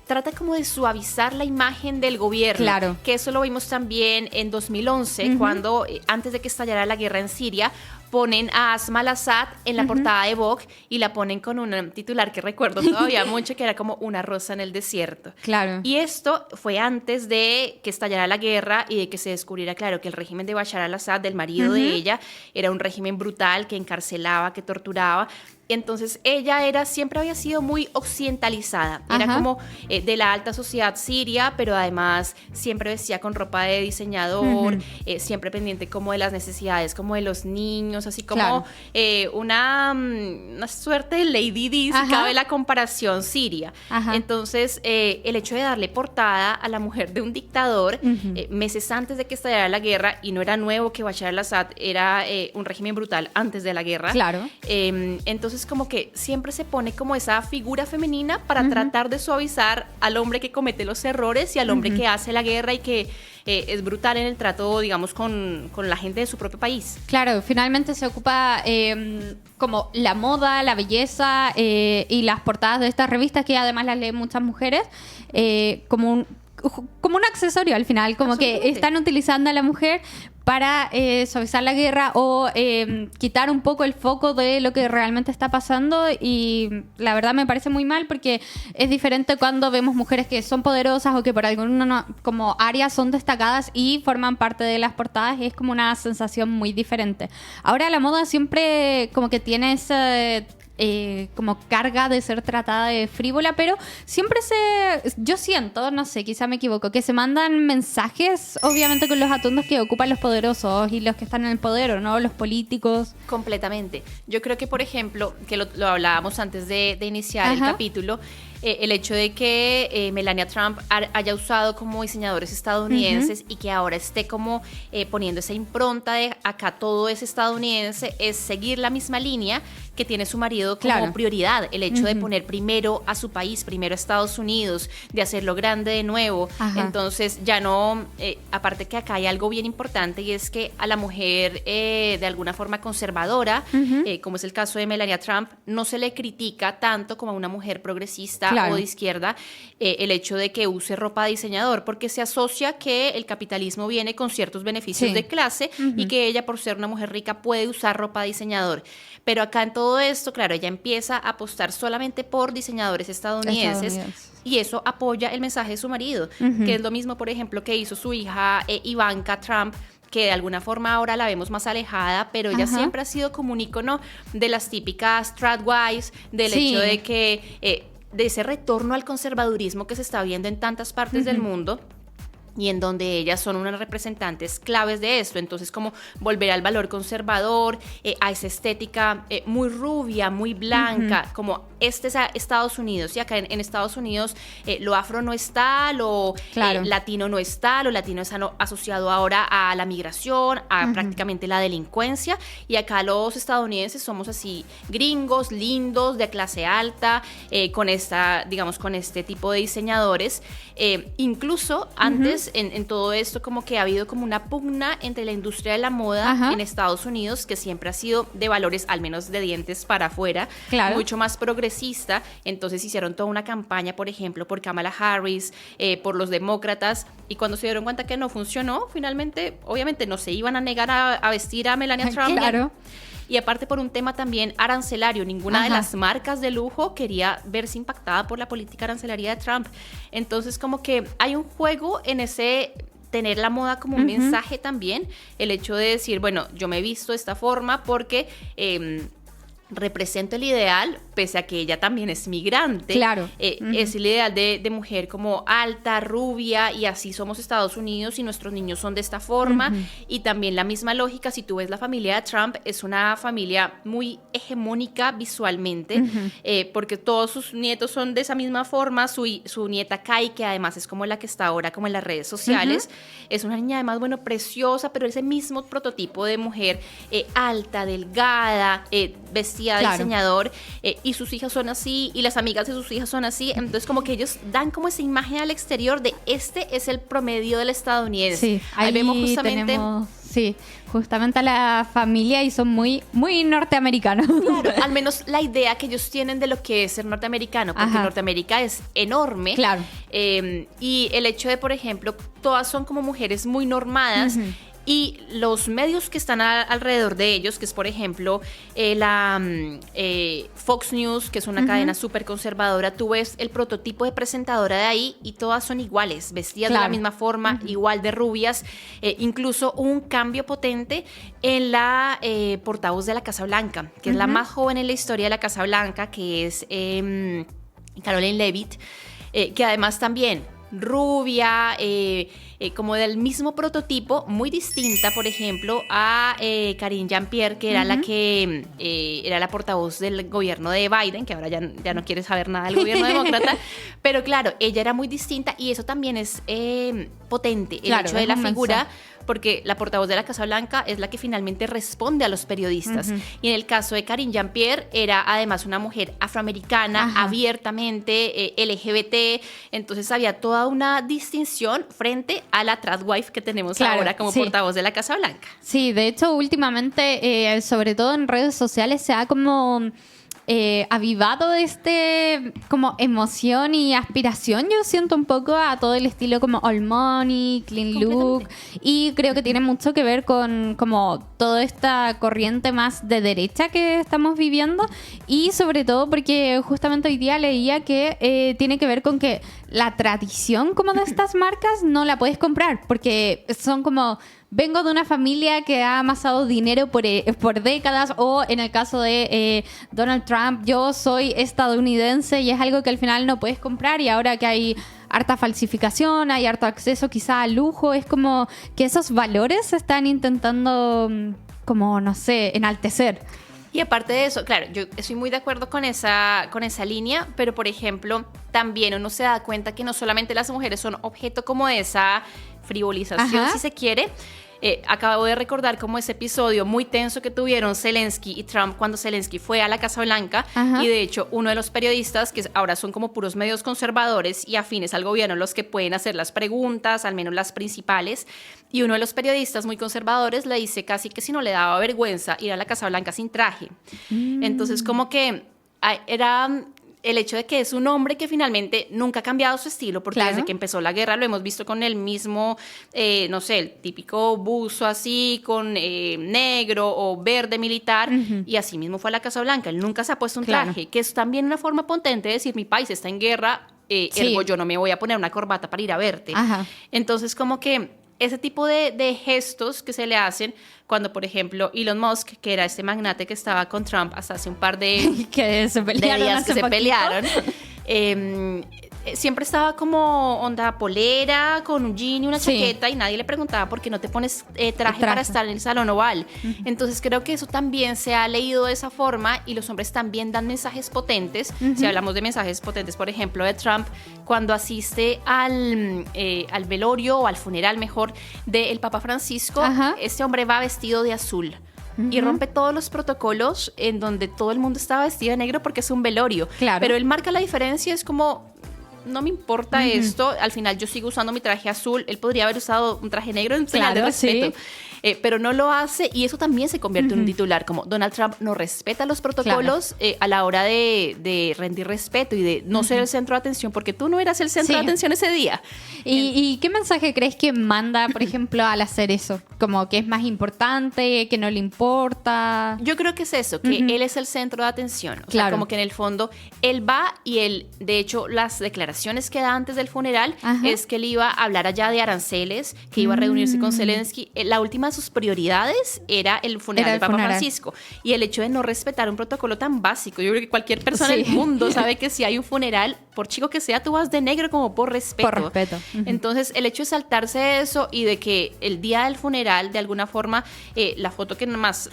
trata como de suavizar la imagen del gobierno. Claro. Que eso lo vimos también en 2011, cuando antes de que estallara la guerra en Siria, ponen a Asma al-Assad en la portada de Vogue y la ponen con un titular que recuerdo todavía mucho, que era como una rosa en el desierto. Claro. Y esto fue antes de que estallara la guerra y de que se descubriera, claro, que el régimen de Bashar al-Assad, del marido de ella, era un régimen brutal que encarcelaba, que torturaba. Entonces ella siempre había sido muy occidentalizada, era Ajá. como de la alta sociedad siria, pero además siempre vestía con ropa de diseñador, siempre pendiente como de las necesidades como de los niños, así como Claro. una suerte de Lady Di, si Ajá. cabe la comparación siria. Ajá. Entonces el hecho de darle portada a la mujer de un dictador meses antes de que estallara la guerra, y no era nuevo que Bashar al-Assad era un régimen brutal antes de la guerra. Claro. Entonces como que siempre se pone como esa figura femenina para tratar de suavizar al hombre que comete los errores y al hombre que hace la guerra y que es brutal en el trato, digamos, con la gente de su propio país. Claro, finalmente se ocupa como la moda, la belleza y las portadas de estas revistas, que además las leen muchas mujeres, como un accesorio al final, como que Absolutamente. están utilizando a la mujer para suavizar la guerra o quitar un poco el foco de lo que realmente está pasando, y la verdad me parece muy mal, porque es diferente cuando vemos mujeres que son poderosas o que por alguna como área son destacadas y forman parte de las portadas. Es como una sensación muy diferente. Ahora la moda siempre como que tiene ese como carga de ser tratada de frívola, pero siempre yo siento, no sé, quizá me equivoco, que se mandan mensajes, obviamente, con los atuendos que ocupan los poderosos y los que están en el poder, ¿o no? Los políticos. Completamente. Yo creo que, por ejemplo, que lo hablábamos antes de iniciar el Ajá. capítulo, el hecho de que Melania Trump haya usado como diseñadores estadounidenses y que ahora esté como poniendo esa impronta de acá todo es estadounidense, es seguir la misma línea que tiene su marido como prioridad, el hecho de poner primero a su país, primero a Estados Unidos, de hacerlo grande de nuevo. Entonces ya no, aparte que acá hay algo bien importante y es que a la mujer de alguna forma conservadora, como es el caso de Melania Trump, no se le critica tanto como a una mujer progresista o de izquierda el hecho de que use ropa de diseñador, porque se asocia que el capitalismo viene con ciertos beneficios de clase y que ella, por ser una mujer rica, puede usar ropa de diseñador. Pero acá en todo esto, claro, ella empieza a apostar solamente por diseñadores estadounidenses. Y eso apoya el mensaje de su marido, que es lo mismo, por ejemplo, que hizo su hija Ivanka Trump, que de alguna forma ahora la vemos más alejada, pero ella siempre ha sido como un ícono de las típicas tradwives, del hecho de que de ese retorno al conservadurismo que se está viendo en tantas partes del mundo, y en donde ellas son unas representantes claves de esto. Entonces, como volver al valor conservador, a esa estética muy rubia, muy blanca, como este es a Estados Unidos, y acá en Estados Unidos lo afro no está, lo latino no está, lo latino es asociado ahora a la migración, a prácticamente la delincuencia, y acá los estadounidenses somos así gringos, lindos, de clase alta, con este tipo de diseñadores. Incluso antes en todo esto como que ha habido como una pugna entre la industria de la moda en Estados Unidos, que siempre ha sido de valores, al menos de dientes para afuera, mucho más progresista. Entonces hicieron toda una campaña, por ejemplo, por Kamala Harris, por los demócratas, y cuando se dieron cuenta que no funcionó, finalmente, obviamente no se iban a negar a vestir a Melania Trump. Y aparte por un tema también arancelario, ninguna de las marcas de lujo quería verse impactada por la política arancelaria de Trump. Entonces como que hay un juego en ese tener la moda como un mensaje también, el hecho de decir, bueno, yo me he visto de esta forma porque represento el ideal, pese a que ella también es migrante. Es el ideal de mujer como alta, rubia, y así somos Estados Unidos y nuestros niños son de esta forma. Y también la misma lógica, si tú ves la familia de Trump, es una familia muy hegemónica visualmente, porque todos sus nietos son de esa misma forma. Su nieta Kai, que además es como la que está ahora como en las redes sociales, es una niña además, bueno, preciosa, pero ese mismo prototipo de mujer alta, delgada, vestida de diseñador, y sus hijas son así, y las amigas de sus hijas son así. Entonces como que ellos dan como esa imagen al exterior de este es el promedio del estadounidense. Ahí vemos justamente justamente a la familia, y son muy, muy norteamericanos. Al menos la idea que ellos tienen de lo que es ser norteamericano, porque Norteamérica es enorme. Y el hecho de, por ejemplo, todas son como mujeres muy normadas, y los medios que están alrededor de ellos, que es por ejemplo la Fox News, que es una cadena súper conservadora, tú ves el prototipo de presentadora de ahí y todas son iguales, vestidas de la misma forma, igual de rubias. Incluso un cambio potente en la portavoz de la Casa Blanca, que es la más joven en la historia de la Casa Blanca, que es Caroline Leavitt, que además también rubia, como del mismo prototipo, muy distinta, por ejemplo, a Karine Jean-Pierre, que era la que era la portavoz del gobierno de Biden, que ahora ya no quiere saber nada del gobierno demócrata, pero claro, ella era muy distinta, y eso también es potente, el hecho de la figura, porque la portavoz de la Casa Blanca es la que finalmente responde a los periodistas. Y en el caso de Karine Jean-Pierre, era además una mujer afroamericana, abiertamente LGBT, entonces había toda una distinción frente a la tradwife que tenemos ahora como portavoz de la Casa Blanca. Sí, de hecho, últimamente, sobre todo en redes sociales, se ha como avivado como emoción y aspiración, yo siento un poco, a todo el estilo como all money, clean look, y creo que tiene mucho que ver con como toda esta corriente más de derecha que estamos viviendo, y sobre todo porque justamente hoy día leía que tiene que ver con que la tradición como de estas marcas no la puedes comprar, porque son como... Vengo de una familia que ha amasado dinero por décadas, o en el caso de Donald Trump, yo soy estadounidense, y es algo que al final no puedes comprar, y ahora que hay harta falsificación, hay harto acceso quizá al lujo, es como que esos valores se están intentando, como, no sé, enaltecer. Y aparte de eso, claro, yo estoy muy de acuerdo con esa línea, pero por ejemplo, también uno se da cuenta que no solamente las mujeres son objeto como de esa frivolización, Ajá. si se quiere. Acabo de recordar como ese episodio muy tenso que tuvieron Zelensky y Trump cuando Zelensky fue a la Casa Blanca. Ajá. Y de hecho uno de los periodistas, que ahora son como puros medios conservadores y afines al gobierno, los que pueden hacer las preguntas, al menos las principales, y uno de los periodistas muy conservadores le dice casi que si no le daba vergüenza ir a la Casa Blanca sin traje. Entonces como que era el hecho de que es un hombre que finalmente nunca ha cambiado su estilo, porque Claro. desde que empezó la guerra lo hemos visto con el mismo, no sé, el típico buzo así, con negro o verde militar, y así mismo fue a la Casa Blanca. Él nunca se ha puesto un Claro. traje, que es también una forma potente de decir, mi país está en guerra, Sí. ergo yo no me voy a poner una corbata para ir a verte. Ajá. Entonces, como que ese tipo de gestos que se le hacen cuando, por ejemplo, Elon Musk, que era este magnate que estaba con Trump hasta hace un par de Que se de pelearon días hace que se poquito. pelearon, siempre estaba como onda polera, con un jean y una Sí. chaqueta, y nadie le preguntaba por qué no te pones traje traje. para estar en el salón oval. Entonces creo que eso también se ha leído de esa forma, y los hombres también dan mensajes potentes. Si hablamos de mensajes potentes, por ejemplo, de Trump, cuando asiste al velorio o al funeral, mejor, del Papa Francisco, Ajá. este hombre va vestido de azul. Y rompe todos los protocolos en donde todo el mundo estaba vestido de negro porque es un velorio. Claro. Pero él marca la diferencia, es como, no me importa esto, al final yo sigo usando mi traje azul, él podría haber usado un traje negro en señal de Claro, respeto. sí. Pero no lo hace, y eso también se convierte en un titular, como Donald Trump no respeta los protocolos a la hora de rendir respeto y de no ser el centro de atención, porque tú no eras el centro Sí. de atención ese día. ¿Y qué mensaje crees que manda, por ejemplo, al hacer eso? Como que es más importante, que no le importa. Yo creo que es eso, que él es el centro de atención. O sea, Claro. como que en el fondo él va y él, de hecho, las declaraciones que da antes del funeral Ajá. es que él iba a hablar allá de aranceles, que iba a reunirse con Zelensky. La última de sus prioridades era el funeral Era del el Papa funeral. Francisco. Y el hecho de no respetar un protocolo tan básico. Yo creo que cualquier persona Sí. del mundo sabe que si hay un funeral, por chico que sea, tú vas de negro como por respeto. Por respeto. Entonces, el hecho de saltarse eso y de que el día del funeral, de alguna forma, la foto que más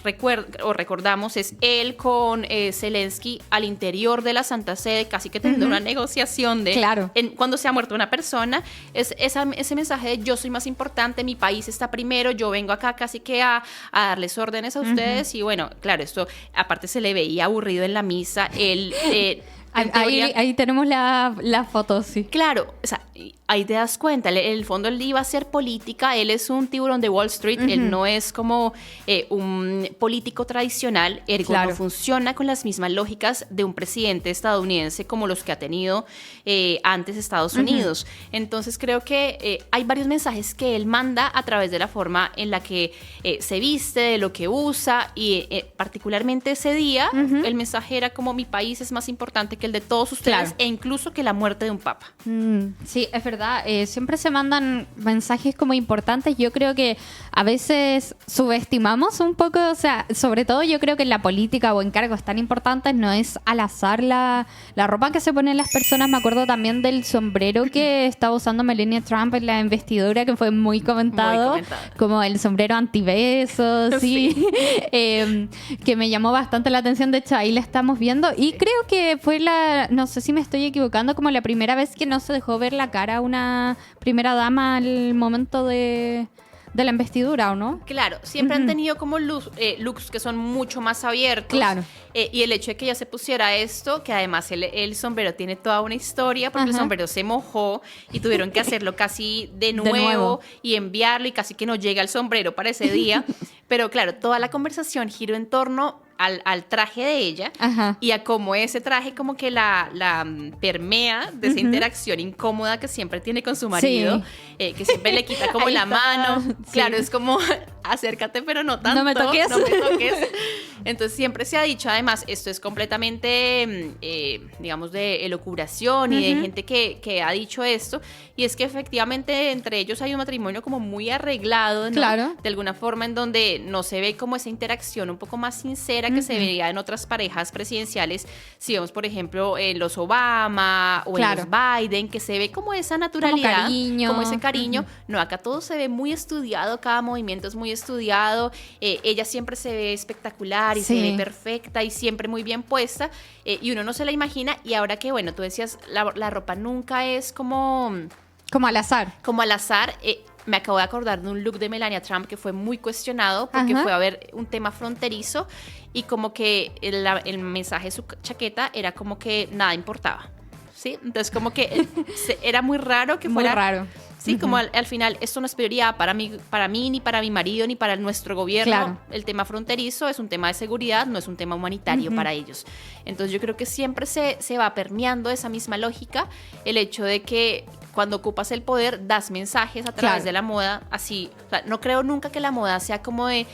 recordamos es él con Zelensky al interior de la Santa Sede, casi que teniendo una negociación de Claro. cuando se ha muerto una persona, es ese mensaje de yo soy más importante, mi país está primero, yo vengo acá casi que a darles órdenes a ustedes. Y bueno, claro, esto aparte se le veía aburrido en la misa, él... en teoría- Ahí tenemos la foto, sí. Claro, o sea, ahí te das cuenta, en el fondo él iba a hacer política, él es un tiburón de Wall Street, él no es como un político tradicional, ergo Claro. no funciona con las mismas lógicas de un presidente estadounidense como los que ha tenido antes Estados Unidos. Entonces creo que hay varios mensajes que él manda a través de la forma en la que se viste, de lo que usa, y particularmente ese día el mensaje era como mi país es más importante que el de todos ustedes, Claro. e incluso que la muerte de un papa. Sí, es verdad. Siempre se mandan mensajes como importantes. Yo creo que a veces subestimamos un poco, o sea, sobre todo yo creo que en la política o en cargos tan importantes no es al azar la ropa que se ponen las personas. Me acuerdo también del sombrero que estaba usando Melania Trump en la investidura, que fue muy comentado, Muy comentado. como el sombrero antibesos, sí. Que me llamó bastante la atención. De hecho, ahí la estamos viendo y creo que fue no sé si me estoy equivocando, como la primera vez que no se dejó ver la cara a una primera dama al momento de la investidura, ¿o no? Claro, siempre han tenido como looks que son mucho más abiertos. Claro. Y el hecho de que ella se pusiera esto, que además el sombrero tiene toda una historia, porque el Ajá. sombrero se mojó y tuvieron que hacerlo casi de nuevo. nuevo y enviarlo, y casi que no llega el sombrero para ese día. Pero claro, toda la conversación giró en torno al traje de ella. Ajá. Y a cómo ese traje como que la permea de esa interacción incómoda que siempre tiene con su marido, que siempre le quita como Ahí la está. mano. Sí. Claro, es como acércate pero no tanto. No me toques. No me toques. Entonces siempre se ha dicho, además, esto es completamente, digamos, de elucubración y de gente que ha dicho esto, y es que efectivamente entre ellos hay un matrimonio como muy arreglado, ¿no? Claro. De alguna forma en donde no se ve como esa interacción un poco más sincera que se veía en otras parejas presidenciales, si vemos por ejemplo en los Obama o Claro. en los Biden, que se ve como esa naturalidad, cariño. como ese cariño. No, acá todo se ve muy estudiado, cada movimiento es muy estudiado, ella siempre se ve espectacular, y se ve perfecta y siempre muy bien puesta, y uno no se la imagina. Y ahora que, bueno, tú decías, la ropa nunca es como al azar. Como al azar. Me acabo de acordar de un look de Melania Trump que fue muy cuestionado porque fue a ver un tema fronterizo y como que el mensaje de su chaqueta era como que nada importaba, ¿sí? Entonces como que era muy raro que fuera... Muy raro. Sí, como al final esto no es prioridad para mí, ni para mi marido, ni para nuestro gobierno. Claro. El tema fronterizo es un tema de seguridad, no es un tema humanitario para ellos. Entonces yo creo que siempre se va permeando esa misma lógica, el hecho de que cuando ocupas el poder das mensajes a través de la moda, así. O sea, no creo nunca que la moda sea como de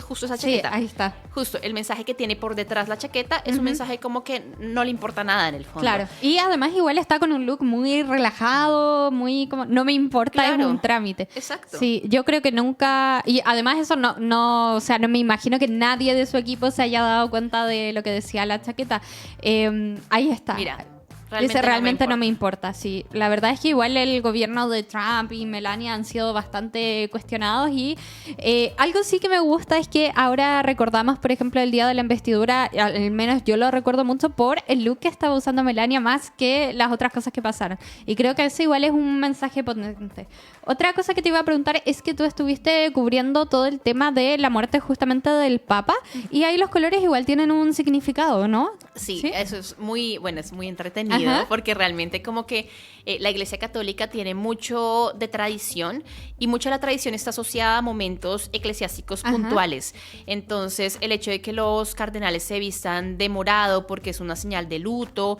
justo esa chaqueta. Sí, ahí está. Justo, el mensaje que tiene por detrás la chaqueta es un mensaje como que no le importa nada en el fondo. Claro. Y además igual está con un look muy relajado, muy como, no me importa, es un trámite. Exacto. Sí, yo creo que nunca, y además eso o sea, no me imagino que nadie de su equipo se haya dado cuenta de lo que decía la chaqueta. Ahí está. Mira, realmente no me importa, sí. La verdad es que igual el gobierno de Trump y Melania han sido bastante cuestionados y algo sí que me gusta es que ahora recordamos, por ejemplo, el día de la investidura, al menos yo lo recuerdo mucho por el look que estaba usando Melania más que las otras cosas que pasaron. Y creo que eso igual es un mensaje potente. Otra cosa que te iba a preguntar es que tú estuviste cubriendo todo el tema de la muerte justamente del Papa y ahí los colores igual tienen un significado, ¿no? Sí, eso es muy, bueno, es muy entretenido porque realmente como que la Iglesia Católica tiene mucho de tradición y mucha de la tradición está asociada a momentos eclesiásticos puntuales. Entonces, el hecho de que los cardenales se vistan de morado porque es una señal de luto,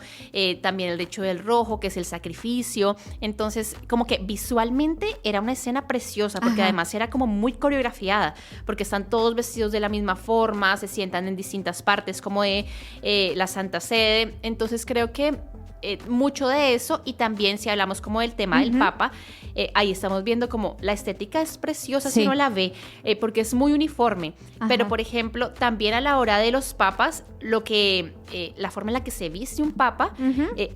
también el hecho del rojo, que es el sacrificio. Entonces, como que visualmente era una escena preciosa porque además era como muy coreografiada porque están todos vestidos de la misma forma, se sientan en distintas partes como de la Santa Sede. Entonces, creo que mucho de eso, y también si hablamos como del tema del Papa, ahí estamos viendo como la estética es preciosa si uno la ve, porque es muy uniforme, pero por ejemplo también a la hora de los papas, la forma en la que se viste un papa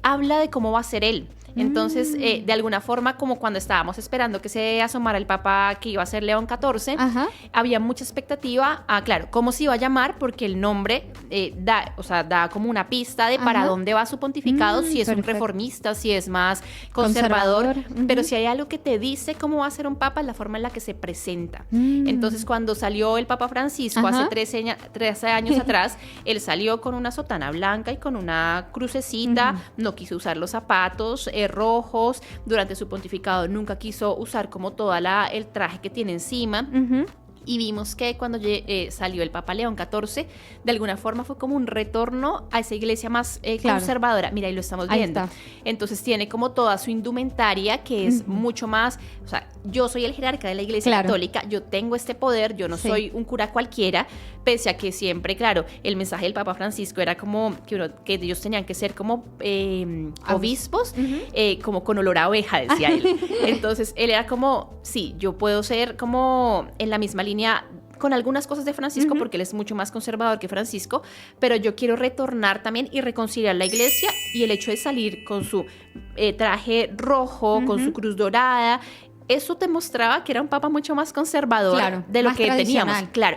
habla de cómo va a ser él. Entonces, de alguna forma, como cuando estábamos esperando que se asomara el Papa que iba a ser León XIV, había mucha expectativa claro, cómo se iba a llamar, porque el nombre da como una pista de para dónde va su pontificado, si es un reformista, si es más conservador. Pero si hay algo que te dice cómo va a ser un Papa, es la forma en la que se presenta. Entonces, cuando salió el Papa Francisco hace 13 años atrás, él salió con una sotana blanca y con una crucecita, no quiso usar los zapatos rojos durante su pontificado, nunca quiso usar como el traje que tiene encima. Y vimos que cuando salió el Papa León XIV, de alguna forma fue como un retorno a esa iglesia más conservadora. Mira, ahí lo estamos viendo. Entonces tiene como toda su indumentaria que es mucho más, o sea, yo soy el jerarca de la Iglesia Católica, yo tengo este poder, yo no soy un cura cualquiera, pese a que siempre, claro, el mensaje del Papa Francisco era como que ellos tenían que ser como obispos, como con olor a oveja, decía él. Entonces él era como, sí, yo puedo ser como en la misma línea con algunas cosas de Francisco, porque él es mucho más conservador que Francisco, pero yo quiero retornar también y reconciliar la iglesia, y el hecho de salir con su traje rojo, con su cruz dorada, eso te mostraba que era un papa mucho más conservador de lo que teníamos,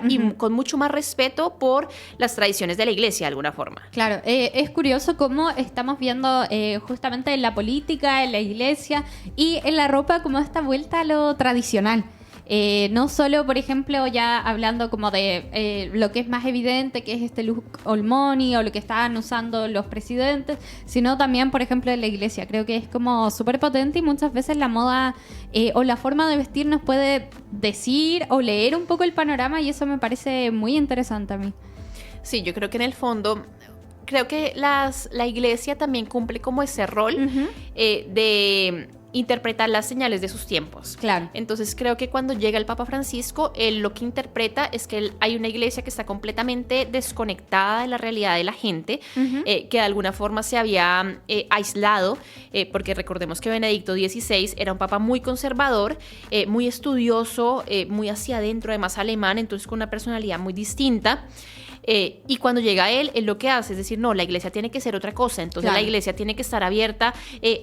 y con mucho más respeto por las tradiciones de la iglesia de alguna forma. Claro, es curioso cómo estamos viendo justamente en la política, en la iglesia y en la ropa como esta vuelta a lo tradicional. No solo, por ejemplo, ya hablando como de lo que es más evidente, que es este look old money o lo que estaban usando los presidentes, sino también, por ejemplo, en la iglesia. Creo que es como súper potente y muchas veces la moda o la forma de vestir nos puede decir o leer un poco el panorama, y eso me parece muy interesante a mí. Sí, yo creo que en el fondo, creo que la iglesia también cumple como ese rol de interpretar las señales de sus tiempos. Claro. Entonces creo que cuando llega el Papa Francisco, él lo que interpreta es que hay una iglesia que está completamente desconectada de la realidad de la gente, que de alguna forma se había aislado, porque recordemos que Benedicto XVI era un papa muy conservador, muy estudioso, muy hacia adentro, además alemán, entonces con una personalidad muy distinta. Y cuando llega él lo que hace es decir, no, la iglesia tiene que ser otra cosa. Entonces la iglesia tiene que estar abierta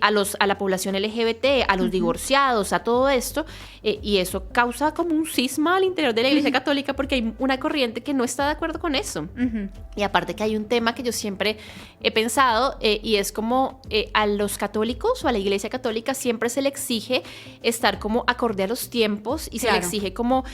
a la población LGBT, a los divorciados, a todo esto. Y eso causa como un cisma al interior de la iglesia católica porque hay una corriente que no está de acuerdo con eso. Y aparte que hay un tema que yo siempre he pensado y es como a los católicos o a la iglesia católica siempre se le exige estar como acorde a los tiempos y se le exige como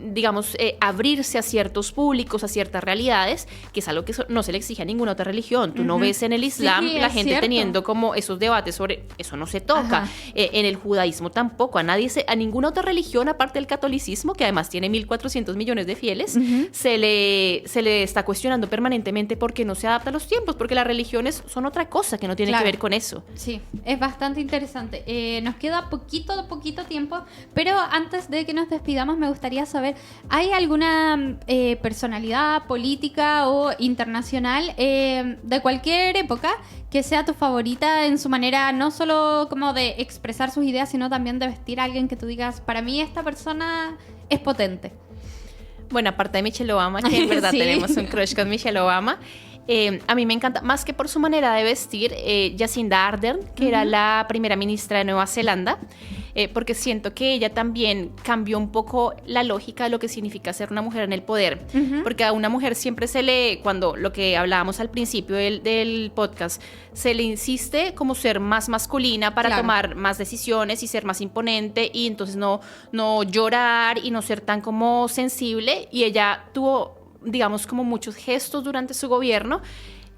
digamos, abrirse a ciertos públicos, a ciertas realidades, que es algo que no se le exige a ninguna otra religión. Tú no ves en el Islam la gente teniendo como esos debates sobre eso no se toca. En el judaísmo tampoco. A ninguna otra religión, aparte del catolicismo, que además tiene 1.400 millones de fieles, se le está cuestionando permanentemente porque no se adapta a los tiempos, porque las religiones son otra cosa que no tiene que ver con eso. Sí, es bastante interesante. Nos queda poquito tiempo, pero antes de que nos despidamos me gustaría saber, ¿hay alguna personalidad política o internacional de cualquier época que sea tu favorita en su manera no solo como de expresar sus ideas, sino también de vestir a alguien que tú digas, para mí esta persona es potente? Bueno, aparte de Michelle Obama, que en verdad tenemos un crush con Michelle Obama, a mí me encanta, más que por su manera de vestir, Jacinda Ardern, que era la primera ministra de Nueva Zelanda, porque siento que ella también cambió un poco la lógica de lo que significa ser una mujer en el poder, porque a una mujer siempre se le, cuando lo que hablábamos al principio del podcast, se le insiste como ser más masculina para tomar más decisiones y ser más imponente y entonces no llorar y no ser tan como sensible, y ella tuvo, digamos, como muchos gestos durante su gobierno,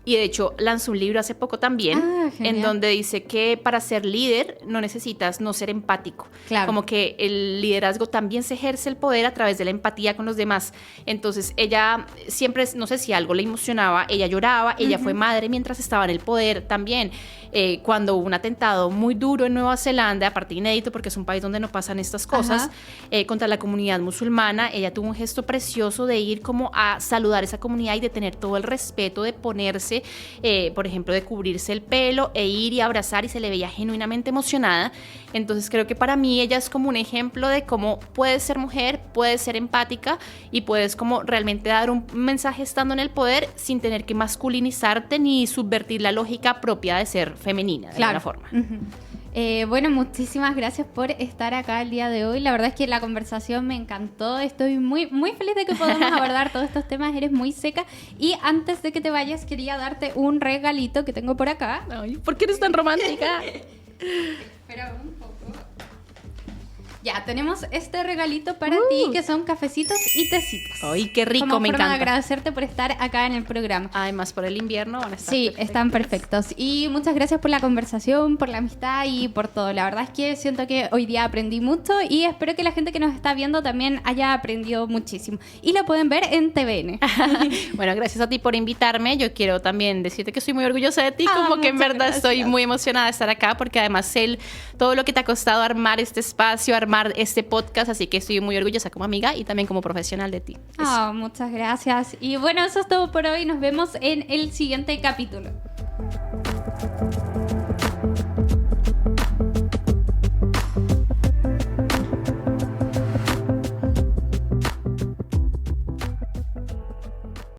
y de hecho lanzó un libro hace poco también, en donde dice que para ser líder no necesitas no ser empático, como que el liderazgo también se ejerce el poder a través de la empatía con los demás. Entonces ella siempre, no sé si algo le emocionaba, ella lloraba, ella fue madre mientras estaba en el poder también. Cuando hubo un atentado muy duro en Nueva Zelanda, aparte inédito porque es un país donde no pasan estas cosas, contra la comunidad musulmana, ella tuvo un gesto precioso de ir como a saludar a esa comunidad y de tener todo el respeto de ponerse, por ejemplo, de cubrirse el pelo e ir y abrazar, y se le veía genuinamente emocionada. Entonces creo que para mí ella es como un ejemplo de cómo puedes ser mujer, puedes ser empática y puedes como realmente dar un mensaje estando en el poder sin tener que masculinizarte ni subvertir la lógica propia de ser femenina de alguna forma. Bueno, muchísimas gracias por estar acá el día de hoy. La verdad es que la conversación me encantó. Estoy muy, muy feliz de que podamos abordar todos estos temas. Eres muy seca. Y antes de que te vayas, quería darte un regalito que tengo por acá. Ay, ¿por qué eres tan romántica? Espera un poco. Ya, tenemos este regalito para ti, que son cafecitos y tecitos. ¡Ay, qué rico! Como me forma encanta. de agradecerte por estar acá en el programa. Además, por el invierno van a estar perfectos. Están perfectos. Y muchas gracias por la conversación, por la amistad y por todo. La verdad es que siento que hoy día aprendí mucho y espero que la gente que nos está viendo también haya aprendido muchísimo. Y lo pueden ver en TVN. Bueno, gracias a ti por invitarme. Yo quiero también decirte que estoy muy orgullosa de ti, como que en verdad estoy muy emocionada de estar acá, porque además sé todo lo que te ha costado armar este espacio, armar este podcast, así que estoy muy orgullosa como amiga y también como profesional de ti. Muchas gracias. Y bueno, eso es todo por hoy. Nos vemos en el siguiente capítulo.